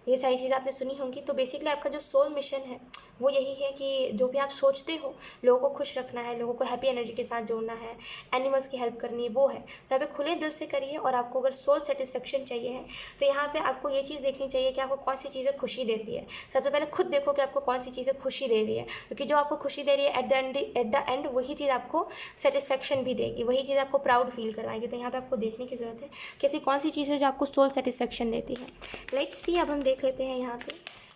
ये सारी चीज़ आपने सुनी होंगी। तो बेसिकली आपका जो सोल मिशन है वो यही है कि जो भी आप सोचते हो, लोगों को खुश रखना है, लोगों को हैप्पी एनर्जी के साथ जोड़ना है, एनिमल्स की हेल्प करनी है, वो है। तो यहाँ पे खुले दिल से करिए। और आपको अगर सोल सेटिस्फेक्शन चाहिए है तो यहाँ पे आपको ये चीज़ देखनी चाहिए कि आपको कौन सी चीज़ें खुशी देती है। सबसे पहले खुद देखो कि आपको कौन सी चीज़ें खुशी दे रही है, क्योंकि जो आपको खुशी दे रही है एट द एंड वही चीज़ आपको सेटिस्फेक्शन भी देगी, वही चीज़ आपको प्राउड फील करवाएगी। तो यहाँ पे आपको देखने की ज़रूरत है कि ऐसी कौन सी चीज़ है जो आपको सोल सेटिस्फेक्शन देती है। लेट्स सी, अब हम देख लेते हैं यहाँ पे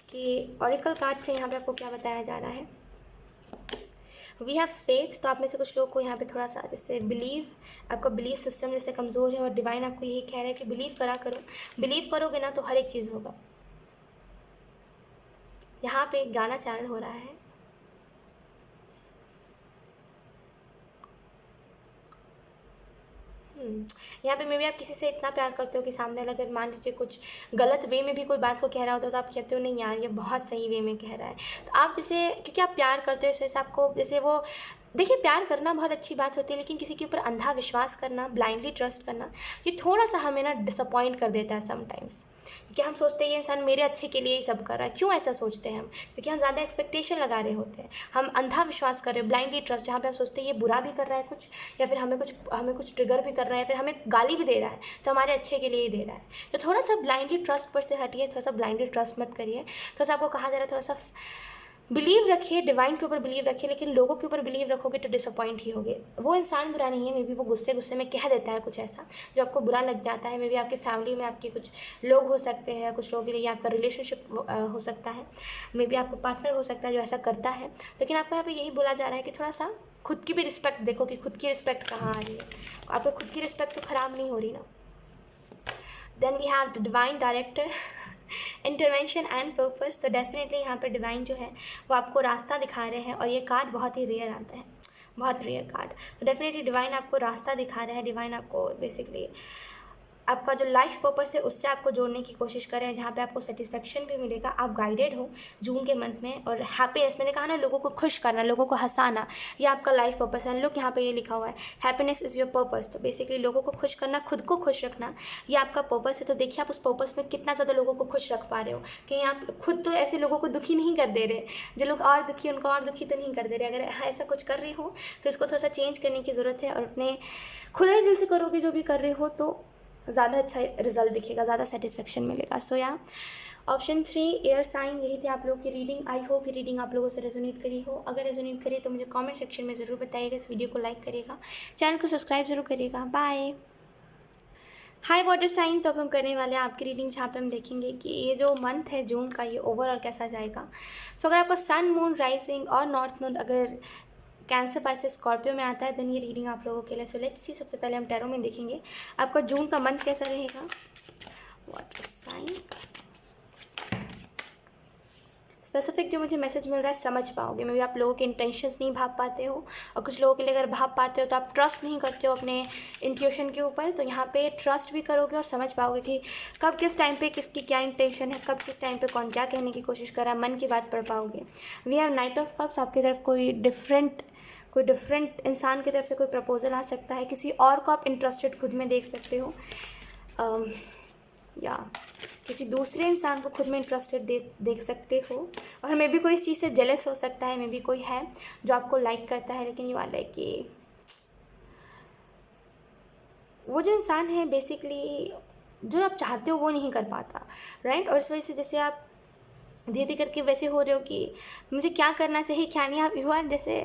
कि ऑरिकल कार्ड से यहाँ पे आपको क्या बताया जा रहा है। We have faith. तो आप में से कुछ लोग को यहाँ पे थोड़ा सा जैसे बिलीव, आपका बिलीव सिस्टम जैसे कमज़ोर है और डिवाइन आपको यही कह रहा है कि बिलीव करा करो। बिलीव करोगे ना तो हर एक चीज़ होगा। यहाँ पे एक गाना चैनल हो रहा है। यहाँ पे मे भी आप किसी से इतना प्यार करते हो कि सामने वाला अगर मान लीजिए कुछ गलत वे में भी कोई बात को कह रहा होता है तो आप कहते हो नहीं यार ये बहुत सही वे में कह रहा है। तो आप जैसे, क्योंकि आप प्यार करते हो इस वजह से आपको जैसे वो, देखिए प्यार करना बहुत अच्छी बात होती है, लेकिन किसी के ऊपर अंधा विश्वास करना, ब्लाइंडली ट्रस्ट करना, ये थोड़ा सा हमें ना डिसअपॉइंट कर देता है समटाइम्स। क्योंकि हम सोचते हैं ये इंसान मेरे अच्छे के लिए ही सब कर रहा है। क्यों ऐसा सोचते हैं हम? क्योंकि हम ज़्यादा एक्सपेक्टेशन लगा रहे होते हैं, हम अंधा विश्वास कर रहे हैं, ब्लाइंडली ट्रस्ट, जहाँ पे हम सोचते हैं ये बुरा भी कर रहा है कुछ, या फिर हमें कुछ ट्रिगर भी कर रहा है, फिर हमें गाली भी दे रहा है तो हमारे अच्छे के लिए ही दे रहा है। तो थोड़ा सा ब्लाइंडली ट्रस्ट पर से हटिए, थोड़ा सा ब्लाइंडली ट्रस्ट मत करिए। थोड़ा सा आपको कहा जा रहा है थोड़ा सा बिलीव रखिए, डिवाइन के ऊपर बिलीव रखिए, लेकिन लोगों के ऊपर बिलीव रखोगे तो डिसअपॉइंट ही होगे। वो इंसान बुरा नहीं है, मे बी वो गुस्से में कह देता है कुछ ऐसा जो आपको बुरा लग जाता है। मे बी आपकी फैमिली में आपके कुछ लोग हो सकते हैं, कुछ लोगों के लिए आपका रिलेशनशिप हो सकता है, मे बी आपका पार्टनर हो सकता है जो ऐसा करता है। लेकिन आपको यहाँ पे यही बोला जा रहा है कि थोड़ा सा खुद की भी रिस्पेक्ट देखो कि खुद की रिस्पेक्ट कहाँ आ रही है। आपको खुद की रिस्पेक्ट तो ख़राब नहीं हो रही ना। Then we have the divine director, intervention and purpose. तो डेफिनेटली यहाँ पर डिवाइन जो है वो आपको रास्ता दिखा रहे हैं, और ये कार्ड बहुत ही रेयर आता है, बहुत रेयर कार्ड। तो डेफिनेटली डिवाइन आपको रास्ता दिखा रहे हैं। डिवाइन आपको बेसिकली आपका जो लाइफ पर्पस है उससे आपको जोड़ने की कोशिश करें, जहाँ पे आपको सेटिस्फेक्शन भी मिलेगा। आप गाइडेड हो जून के मंथ में, और हैप्पीनेस, मैंने कहा ना लोगों को खुश करना, लोगों को हंसाना, ये आपका लाइफ पर्पस है। लोग यहाँ पे ये लिखा हुआ है हैप्पीनेस इज़ योर पर्पस। तो बेसिकली लोगों को खुश करना, खुद को खुश रखना, ये आपका पर्पस है। तो देखिए आप उस पर्पस में कितना ज़्यादा लोगों को खुश रख पा रहे हो, कि आप खुद तो ऐसे लोगों को दुखी नहीं कर दे रहे, जो लोग और दुखी उनको और दुखी तो नहीं कर दे रहे। अगर ऐसा कुछ कर रही हो तो इसको थोड़ा सा चेंज करने की ज़रूरत है, और अपने खुले दिल से करोगे जो भी कर रहे हो तो ज़्यादा अच्छा रिजल्ट दिखेगा, ज़्यादा सेटिस्फेक्शन मिलेगा। सो या ऑप्शन 3 एयर साइन, यही थी आप लोगों की रीडिंग। आई होप ये रीडिंग आप लोगों से रेजोनेट करी हो। अगर रेजोनेट करी तो मुझे कमेंट सेक्शन में ज़रूर बताइएगा, इस वीडियो को लाइक करिएगा, चैनल को सब्सक्राइब ज़रूर करिएगा। बाय। हाय वाटर साइन, तो अब हम करने वाले हैं आपकी रीडिंग, जहाँ पे हम देखेंगे कि ये जो मंथ है जून का, ये ओवरऑल कैसा जाएगा। सो अगर आपका सन, मून, राइजिंग और नॉर्थ नोड अगर कैंसर, पाइसेस, स्कॉर्पियो में आता है, देन ये रीडिंग आप लोगों के लिए। सो लेट्स सी, सबसे पहले हम टैरो में देखेंगे आपका जून का मंथ कैसा रहेगा। वाटर साइन स्पेसिफिक जो मुझे मैसेज मिल रहा है समझ पाओगे। मे भी आप लोगों के इंटेंशंस नहीं भाप पाते हो, और कुछ लोगों के लिए अगर भाप पाते हो तो आप ट्रस्ट नहीं करते हो अपने इंट्यूशन के ऊपर। तो यहाँ पे ट्रस्ट भी करोगे और समझ पाओगे कि कब किस टाइम पे किसकी क्या इंटेंशन है, कब किस टाइम पे कौन क्या कहने की कोशिश कर रहा है, मन की बात पढ़ पाओगे। We have knight of cups, आपकी तरफ कोई डिफरेंट इंसान की तरफ से कोई प्रपोजल आ सकता है, किसी और को आप इंटरेस्टेड खुद में देख सकते हो, या किसी दूसरे इंसान को खुद में इंटरेस्टेड देख सकते हो। और मे भी कोई इस चीज़ से जेलस हो सकता है, मे भी कोई है जो आपको लाइक करता है, लेकिन ये वाला है कि वो जो इंसान है बेसिकली जो आप चाहते हो वो नहीं कर पाता, राइट। और इस वजह से जैसे आप धीरे धीरे करके वैसे हो रहे हो कि मुझे क्या करना चाहिए क्या नहीं, आप यू आर जैसे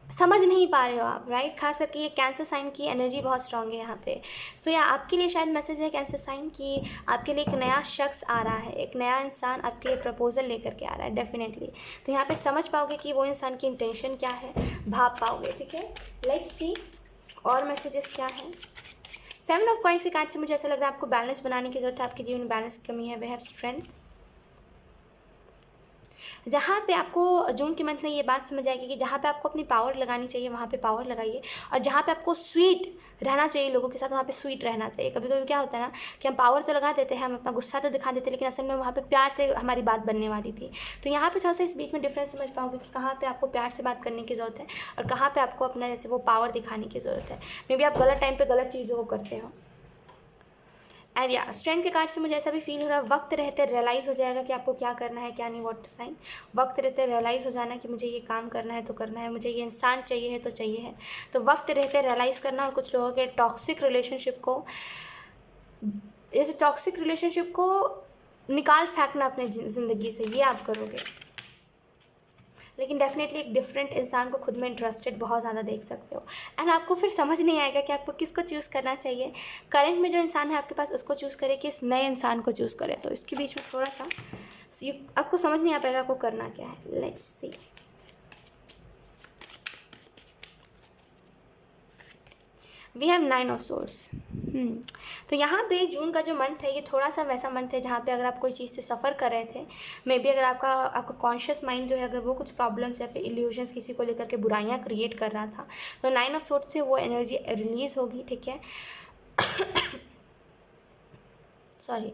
समझ नहीं पा रहे हो आप, राइट। खास करके ये कैंसर साइन की एनर्जी बहुत स्ट्रांग है यहाँ पे। सो या आपके लिए शायद मैसेज है कैंसर साइन कि आपके लिए एक नया शख्स आ रहा है, एक नया इंसान आपके लिए प्रपोजल लेकर के आ रहा है डेफिनेटली। तो यहाँ पे समझ पाओगे कि वो इंसान की इंटेंशन क्या है, भाप पाओगे, ठीक है। लेट्स सी और मैसेजेस क्या है। 7 ऑफ कॉइंस के कार्ड से मुझे ऐसा लग रहा है आपको बैलेंस बनाने की जरूरत है, आपके जीवन में बैलेंस की कमी है। वे हैव स्ट्रेंथ, जहाँ पे आपको जून के मंथ में ये बात समझ आएगी कि जहाँ पे आपको अपनी पावर लगानी चाहिए वहाँ पे पावर लगाइए, और जहाँ पे आपको स्वीट रहना चाहिए लोगों के साथ वहाँ पे स्वीट रहना चाहिए। कभी कभी क्या होता है ना कि हम पावर तो लगा देते हैं, हम अपना गुस्सा तो दिखा देते हैं, लेकिन असल में वहाँ पे प्यार से हमारी बात बनने वाली थी। तो यहाँ पे थोड़ा सा इस बीच में डिफरेंस समझ पाओगे कि कहाँ पे आपको प्यार से बात करने की ज़रूरत है और कहाँ पे आपको अपना जैसे वो पावर दिखाने की ज़रूरत है। मे बी आप गलत टाइम पे गलत चीज़ों को करते हो। एंड या स्ट्रेंथ के कार्ड से मुझे ऐसा भी फील हो रहा है वक्त रहते रियलाइज़ हो जाएगा कि आपको क्या करना है क्या नहीं, व्हाट साइन। वक्त रहते रियलाइज़ हो जाना कि मुझे ये काम करना है तो करना है, मुझे ये इंसान चाहिए है तो चाहिए है। तो वक्त रहते रियलाइज़ करना, और कुछ लोगों के टॉक्सिक रिलेशनशिप को, जैसे टॉक्सिक रिलेशनशिप को निकाल फेंकना अपने ज़िंदगी से, ये आप करोगे। लेकिन डेफिनेटली एक डिफरेंट इंसान को खुद में इंटरेस्टेड बहुत ज़्यादा देख सकते हो। एंड आपको फिर समझ नहीं आएगा कि आपको किसको चूज़ करना चाहिए। करंट में जो इंसान है आपके पास उसको चूज़ करे कि इस नए इंसान को चूज़ करे। तो इसके बीच में थोड़ा सा आपको समझ नहीं आ पाएगा आपको करना क्या है। Let's see. We have 9 of swords. तो यहाँ पे जून का जो मंथ है ये थोड़ा सा वैसा मंथ है जहाँ पे अगर आप कोई चीज़ से सफ़र कर रहे थे, मे बी अगर आपका कॉन्शियस माइंड जो है अगर वो कुछ प्रॉब्लम्स या फिर इल्यूजन्स किसी को लेकर के बुराइयाँ क्रिएट कर रहा था, तो 9 ऑफ सोर्ड्स से वो एनर्जी रिलीज़ होगी, ठीक है। सॉरी।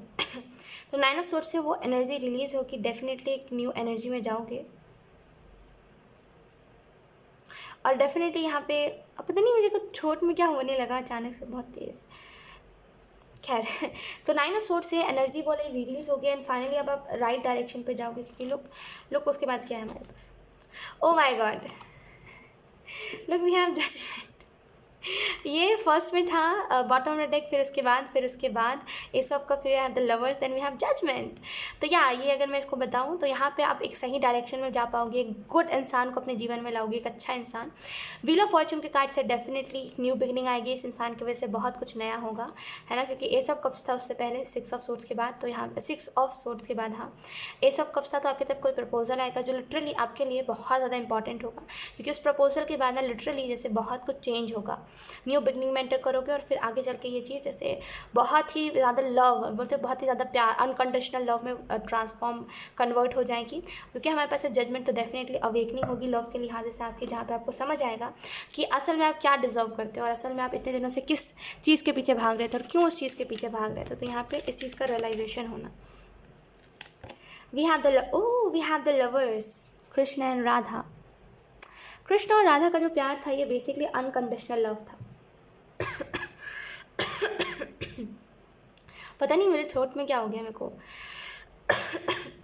तो 9 ऑफ सोर्ड्स से वो एनर्जी रिलीज़ होगी, डेफिनेटली एक न्यू एनर्जी में जाओगे। और डेफिनेटली यहाँ पे अब पता नहीं मुझे कुछ छोट में क्या होने लगा अचानक से बहुत तेज़। खैर, तो 9 ऑफ सोर्ड्स से एनर्जी वो रिलीज़ हो गया एंड फाइनली अब आप राइट डायरेक्शन पे जाओगे। क्योंकि लोग उसके बाद क्या है हमारे पास, oh my God, look we have judgement. ये फर्स्ट में था बॉटम ऑफ द डेक, फिर उसके बाद एस ऑफ कप, फिर the lovers, then we have judgement. तो या ये अगर मैं इसको बताऊं तो यहाँ पे आप एक सही डायरेक्शन में जा पाओगे, एक गुड इंसान को अपने जीवन में लाओगे, एक अच्छा इंसान। व्हील ऑफ फॉर्चून के कार्ड से डेफिनेटली एक न्यू बिगनिंग आएगी इस इंसान की वजह से, बहुत कुछ नया होगा, है ना। क्योंकि एस ऑफ कप्स था उससे पहले 6 ऑफ सोर्ड्स के बाद, तो यहाँ 6 ऑफ सोर्ड्स के बाद हाँ एस ऑफ कप्स था। तो आपकी तरफ कोई प्रपोजल आएगा जो लिटरली आपके लिए बहुत ज़्यादा इंपॉर्टेंट होगा। क्योंकि उस प्रपोजल के बाद ना लिटरली जैसे बहुत कुछ चेंज होगा, न्यू बिगनिंग में एंटर करोगे और फिर आगे चल के ये चीज़ जैसे बहुत ही ज़्यादा लव बोलते बहुत ही ज़्यादा प्यार, अनकंडीशनल लव में कन्वर्ट हो जाएगी। क्योंकि हमारे पास जजमेंट, तो डेफिनेटली अवेकनिंग होगी लव के लिहाज से आपकी, जहाँ पे आपको समझ आएगा कि असल में आप क्या डिजर्व करते हो और असल में आप इतने दिनों से किस चीज़ के पीछे भाग रहे थे और क्यों उस चीज़ के पीछे भाग रहे थे। तो यहाँ पे इस चीज़ का रियलाइजेशन होना। We have the lovers, Krishna and Radha. Krishna और राधा का जो प्यार था ये बेसिकली अनकंडीशनल लव था। पता नहीं मेरे थ्रोट में क्या हो गया मेरे को।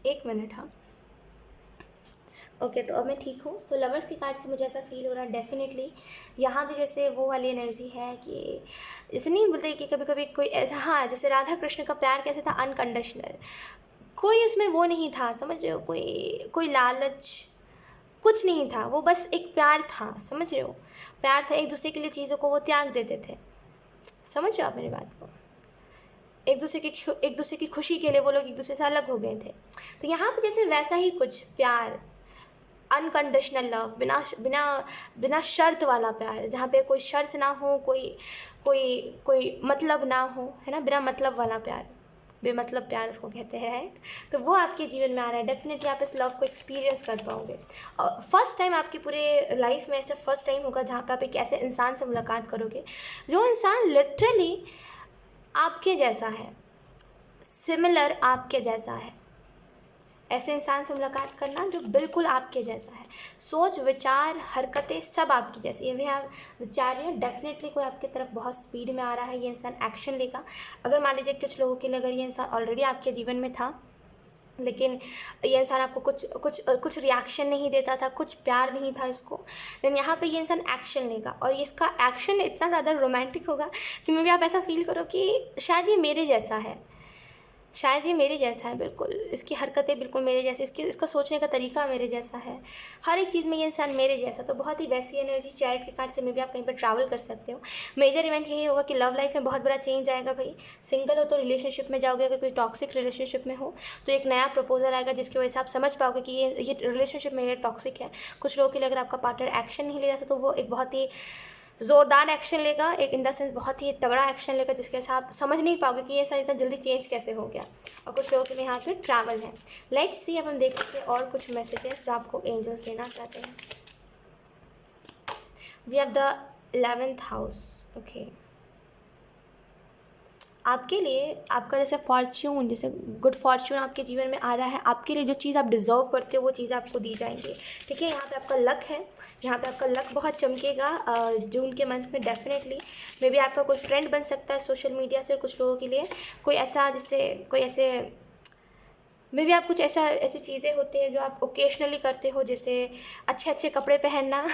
एक मिनट। हाँ ओके, तो अब मैं ठीक हूँ। तो लवर्स के कार्ड से मुझे ऐसा फील हो रहा है डेफिनेटली यहाँ भी जैसे वो वाली एनर्जी है कि जैसे नहीं बोलते कि कभी कभी कोई ऐसा, हाँ जैसे राधा कृष्ण का प्यार कैसे था, अनकंडीशनल, कोई उसमें वो नहीं था, समझ रहे हो, कोई लालच कुछ नहीं था, वो बस एक प्यार था, समझ रहे हो, प्यार था, एक दूसरे के लिए चीज़ों को वो त्याग देते थे। समझ रहे हो आप मेरी बात को, एक दूसरे की खुशी के लिए वो लोग एक दूसरे से अलग हो गए थे। तो यहाँ पे जैसे वैसा ही कुछ प्यार, अनकंडीशनल लव, बिना बिना बिना शर्त वाला प्यार, जहाँ पे कोई शर्त ना हो, कोई मतलब ना हो, है ना, बिना मतलब वाला प्यार, बेमतलब प्यार उसको कहते हैं, राइट। तो वो आपके जीवन में आ रहा है, डेफिनेटली आप इस लव को एक्सपीरियंस कर पाओगे। और फर्स्ट टाइम आपके पूरे लाइफ में ऐसे फर्स्ट टाइम होगा जहाँ पे आप एक ऐसे इंसान से मुलाकात करोगे जो इंसान लिटरली आपके जैसा है, सिमिलर आपके जैसा है। ऐसे इंसान से मुलाकात करना जो बिल्कुल आपके जैसा है, सोच विचार हरकतें सब आपकी जैसी। ये भी आप विचार रहे हैं, डेफिनेटली कोई आपकी तरफ बहुत स्पीड में आ रहा है, ये इंसान एक्शन लेगा। अगर मान लीजिए कुछ लोगों के लिए अगर ये इंसान ऑलरेडी आपके जीवन में था लेकिन ये इंसान आपको कुछ रिएक्शन नहीं देता था, कुछ प्यार नहीं था इसको, देन यहाँ पे ये इंसान एक्शन लेगा और ये इसका एक्शन इतना ज़्यादा रोमांटिक होगा कि मे भी आप ऐसा फील करो कि शायद ये मेरे जैसा है, शायद ये मेरे जैसा है, बिल्कुल इसकी हरकतें बिल्कुल मेरे जैसे, इसका सोचने का तरीका मेरे जैसा है, हर एक चीज़ में ये इंसान मेरे जैसा। तो बहुत ही वैसी एनर्जी चैरिट के कार्ड से में भी आप कहीं पर ट्रैवल कर सकते हो। मेजर इवेंट यही होगा कि लव लाइफ में बहुत बड़ा चेंज आएगा भाई। सिंगल हो तो रिलेशनशिप में जाओगे, अगर कोई टॉक्सिक रिलेशनशिप में हो तो एक नया प्रपोजल आएगा जिसकी वजह से आप समझ पाओगे कि ये रिलेशनशिप में ये टॉक्सिक है। कुछ लोगों के लिए अगर आपका पार्टनर एक्शन नहीं ले रहा था तो वो एक बहुत ही ज़ोरदार एक्शन लेगा, एक इन द सेंस बहुत ही तगड़ा एक्शन लेगा जिसके साथ आप समझ नहीं पाओगे कि ये सब इतना जल्दी चेंज कैसे हो गया। और कुछ लोगों के लिए यहाँ पे ट्रैवल है। लेट्स सी, अब हम देखते हैं और कुछ मैसेजेस जो आपको एंजल्स देना चाहते हैं। We have the 11th house, okay. आपके लिए आपका जैसे फॉर्च्यून, जैसे गुड फॉर्च्यून आपके जीवन में आ रहा है, आपके लिए जो चीज़ आप डिज़र्व करते हो वो चीज़ आपको दी जाएंगी। ठीक है, यहाँ पे आपका लक है, यहाँ पे आपका लक बहुत चमकेगा जून के मंथ में डेफिनेटली। मे बी आपका कोई फ्रेंड बन सकता है सोशल मीडिया से कुछ लोगों के लिए, कोई ऐसा जैसे कोई ऐसे मे बी आप कुछ ऐसी चीज़ें होती हैं जो आप ओकेजनली करते हो, जैसे अच्छे अच्छे कपड़े पहनना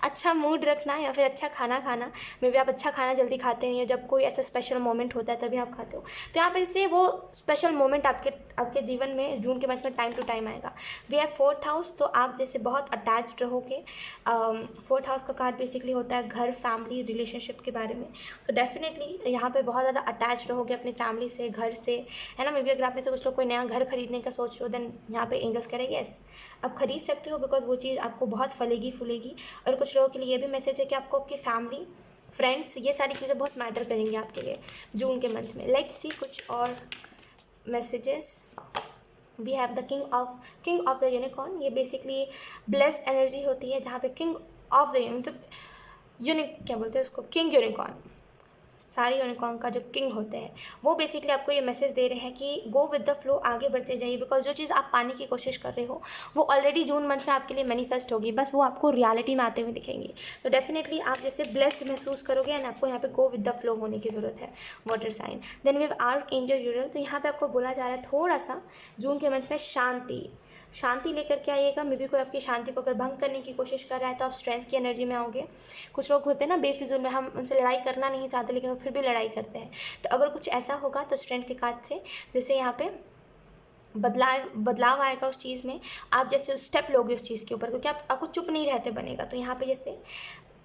अच्छा मूड रखना या फिर अच्छा खाना खाना। मे बी आप अच्छा खाना जल्दी खाते नहीं हो, जब कोई ऐसा स्पेशल मोमेंट होता है तभी आप खाते हो। तो यहाँ पे से वो स्पेशल मोमेंट आपके जीवन में जून के मंथ में टाइम टू टाइम आएगा। वी हैव 4th हाउस, तो आप जैसे बहुत अटैच्ड रहोगे। 4th हाउस का कार्ड बेसिकली होता है घर, फैमिली, रिलेशनशिप के बारे में। तो डेफिनेटली यहाँ पे बहुत ज़्यादा अटैच्ड रहोगे अपनी फैमिली से, घर से, है ना। मे बी अगर आप में से कुछ लोग कोई नया घर खरीदने का सोच रहे हो, देन यहाँ पे एंजल्स करेंगे यस, आप खरीद सकते हो, बिकॉज वो चीज़ आपको बहुत फलेगी फूलेगी। और कुछ लोगों के लिए ये भी मैसेज है कि आपको आपकी फैमिली, फ्रेंड्स, ये सारी चीज़ें बहुत मैटर करेंगी आपके लिए जून के मंथ में। लेट्स सी कुछ और messages. We have the king of the unicorn. ये बेसिकली ब्लेस्ड एनर्जी होती है, जहाँ पे किंग ऑफ द मतलब क्या बोलते हैं उसको, किंग यूनिकॉर्न, सारे यूनिकॉर्न का जो किंग होते हैं, वो बेसिकली आपको ये मैसेज दे रहे हैं कि गो विद द फ्लो, आगे बढ़ते जाइए। बिकॉज जो चीज़ आप पाने की कोशिश कर रहे हो वो ऑलरेडी जून मंथ में आपके लिए मैनिफेस्ट होगी, बस वो आपको रियलिटी में आते हुए दिखेंगी। तो डेफिनेटली आप जैसे ब्लेस्ड महसूस करोगे एंड आपको यहाँ पे गो विद द फ्लो होने की ज़रूरत है। Water sign. Then we have archangel Uriel. तो यहाँ पे आपको बोला जा रहा है थोड़ा सा जून के मंथ में शांति लेकर के आइएगा। मे बी कोई आपकी शांति को अगर भंग करने की कोशिश कर रहा है तो आप स्ट्रेंथ की एनर्जी में आओगे। कुछ लोग होते हैं ना बेफिजूल में, हम उनसे लड़ाई करना नहीं चाहते लेकिन वो फिर भी लड़ाई करते हैं। तो अगर कुछ ऐसा होगा तो स्ट्रेंथ के कार्ड से जैसे यहाँ पे बदलाव आएगा उस चीज़ में, आप जैसे स्टेप लोगे उस चीज़ के ऊपर, क्योंकि आपको चुप नहीं रहते बनेगा। तो यहाँ पे जैसे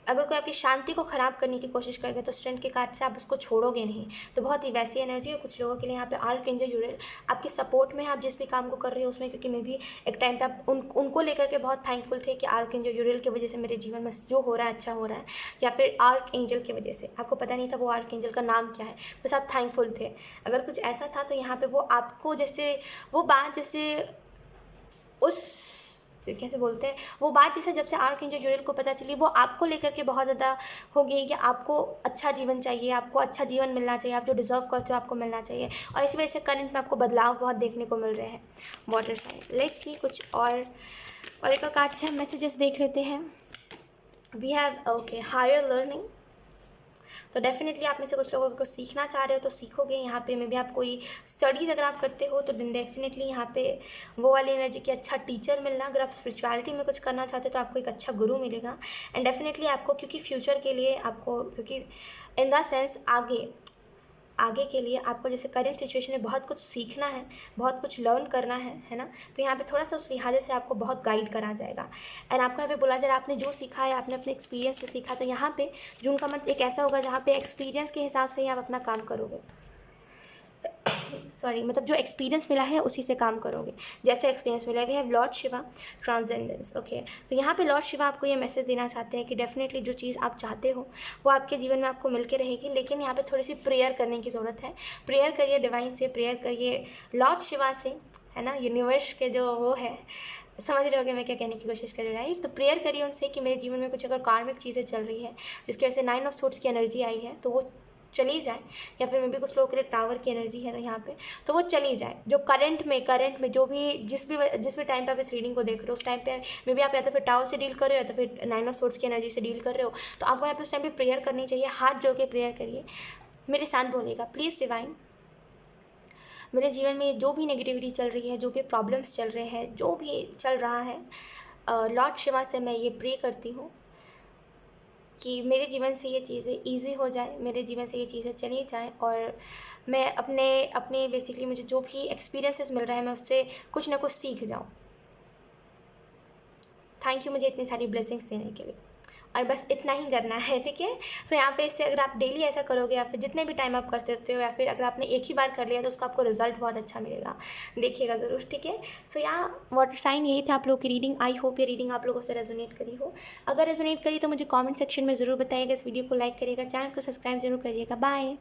अगर कोई आपकी शांति को ख़राब करने की कोशिश करेगा तो स्ट्रेंथ के कार्ड से आप उसको छोड़ोगे नहीं। तो बहुत ही वैसी एनर्जी है कुछ लोगों के लिए। यहाँ पे आर्क एंजल यूरियल आपके सपोर्ट में है, आप जिस भी काम को कर रहे हो उसमें, क्योंकि मे भी एक टाइम पे आप उनको लेकर के बहुत थैंकफुल थे कि आर्क एंजल यूरियल की वजह से मेरे जीवन में जो हो रहा है अच्छा हो रहा है, या फिर आर्क एंजल की वजह से आपको पता नहीं था वो आर्क एंजल का नाम क्या है, बस आप थैंकफुल थे। अगर कुछ ऐसा था तो यहाँ पर वो आपको जैसे वो बात जैसे उस कैसे बोलते हैं, वो बात जैसे जब से आर्क एंजल यूरियल को पता चली, वो आपको लेकर के बहुत ज़्यादा हो गई कि आपको अच्छा जीवन चाहिए, आपको अच्छा जीवन मिलना चाहिए, आप जो डिज़र्व करते हो आपको मिलना चाहिए। और इसी वजह से करंट में आपको बदलाव बहुत देखने को मिल रहे हैं। Water sign. लेट्स सी कुछ और एक कार्ड से हम मैसेजेस देख लेते हैं। We have okay higher learning. तो डेफिनेटली आप में से कुछ लोगों को सीखना चाह रहे हो तो सीखोगे। यहाँ पे मे भी आप कोई स्टडीज़ अगर आप करते हो तो डेफिनेटली यहाँ पे वो वाली एनर्जी की अच्छा टीचर मिलना। अगर आप स्पिरिचुअलिटी में कुछ करना चाहते हो तो आपको एक अच्छा गुरु मिलेगा। एंड डेफिनेटली आपको, क्योंकि फ्यूचर के लिए आपको, क्योंकि इन द सेंस आगे के लिए आपको जैसे करेंट सिचुएशन में बहुत कुछ सीखना है, बहुत कुछ लर्न करना है ना। तो यहाँ पे थोड़ा सा उस लिहाजे से आपको बहुत गाइड करा जाएगा। एंड आपको यहाँ पे बोला जा रहा है आपने जो सीखा है आपने अपने एक्सपीरियंस से सीखा। तो यहाँ पे जून का मंथ एक ऐसा होगा जहाँ पे एक्सपीरियंस के हिसाब से ही आप अपना काम करोगे। मतलब जो एक्सपीरियंस मिला है उसी से काम करोगे, जैसे एक्सपीरियंस मिला है। We have lord Shiva transcendence. Okay, तो यहाँ पे लॉर्ड शिवा आपको ये मैसेज देना चाहते हैं कि डेफिनेटली जो चीज़ आप चाहते हो वो आपके जीवन में आपको मिल के रहेगी, लेकिन यहाँ पे थोड़ी सी प्रेयर करने की ज़रूरत है। प्रेयर करिए डिवाइन से, प्रेयर करिए लॉर्ड शिवा से, है ना, यूनिवर्स के जो वो है, समझ रहे होगे मैं क्या कहने की कोशिश कर रही हूँ, राइट। तो प्रेयर करिए उनसे कि मेरे जीवन में कुछ अगर कार्मिक चीज़ें चल रही है जिसकी वजह से 9 ऑफ सोर्ट्स की एनर्जी आई है तो वो चली जाए, या फिर मे भी कुछ लोगों के लिए टावर की एनर्जी है ना यहाँ पे, तो वो चली जाए। जो करंट में जो भी जिस भी टाइम पे आप इस रीडिंग को देख रहे हो उस टाइम पे मे भी आप या तो फिर टावर से डील कर रहे हो या तो फिर 9 ऑफ सोर्ट्स की एनर्जी से डील कर रहे हो, तो आपको यहाँ पे उस टाइम पे प्रेयर करनी चाहिए। हाथ जोड़ के प्रेयर करिए, मेरे साथ बोलिएगा, प्लीज़ डिवाइन मेरे जीवन में जो भी नेगेटिविटी चल रही है, जो भी प्रॉब्लम्स चल रहे हैं, जो भी चल रहा है, लॉर्ड शिवा से मैं ये प्रे करती हूँ कि मेरे जीवन से ये चीज़ें ईजी हो जाए, मेरे जीवन से ये चीज़ें चली जाएँ और मैं अपने बेसिकली मुझे जो भी एक्सपीरियंसेस मिल रहा है मैं उससे कुछ ना कुछ सीख जाऊँ। थैंक यू मुझे इतनी सारी ब्लेसिंग्स देने के लिए, और बस इतना ही करना है, ठीक है। तो यहाँ पे इससे अगर आप डेली ऐसा करोगे या फिर जितने भी टाइम आप कर सकते हो, या फिर अगर आपने एक ही बार कर लिया तो उसका आपको रिजल्ट बहुत अच्छा मिलेगा, देखिएगा ज़रूर, ठीक है। सो यहाँ वाटर साइन यही था आप लोगों की रीडिंग। आई होप ये रीडिंग आप लोगों से रेजोनेट करी हो। अगर रेजोनेट करी तो मुझे कॉमेंट सेक्शन में ज़रूर बताइएगा, इस वीडियो को लाइक करिएगा, चैनल को सब्सक्राइब जरूर करिएगा। बाय।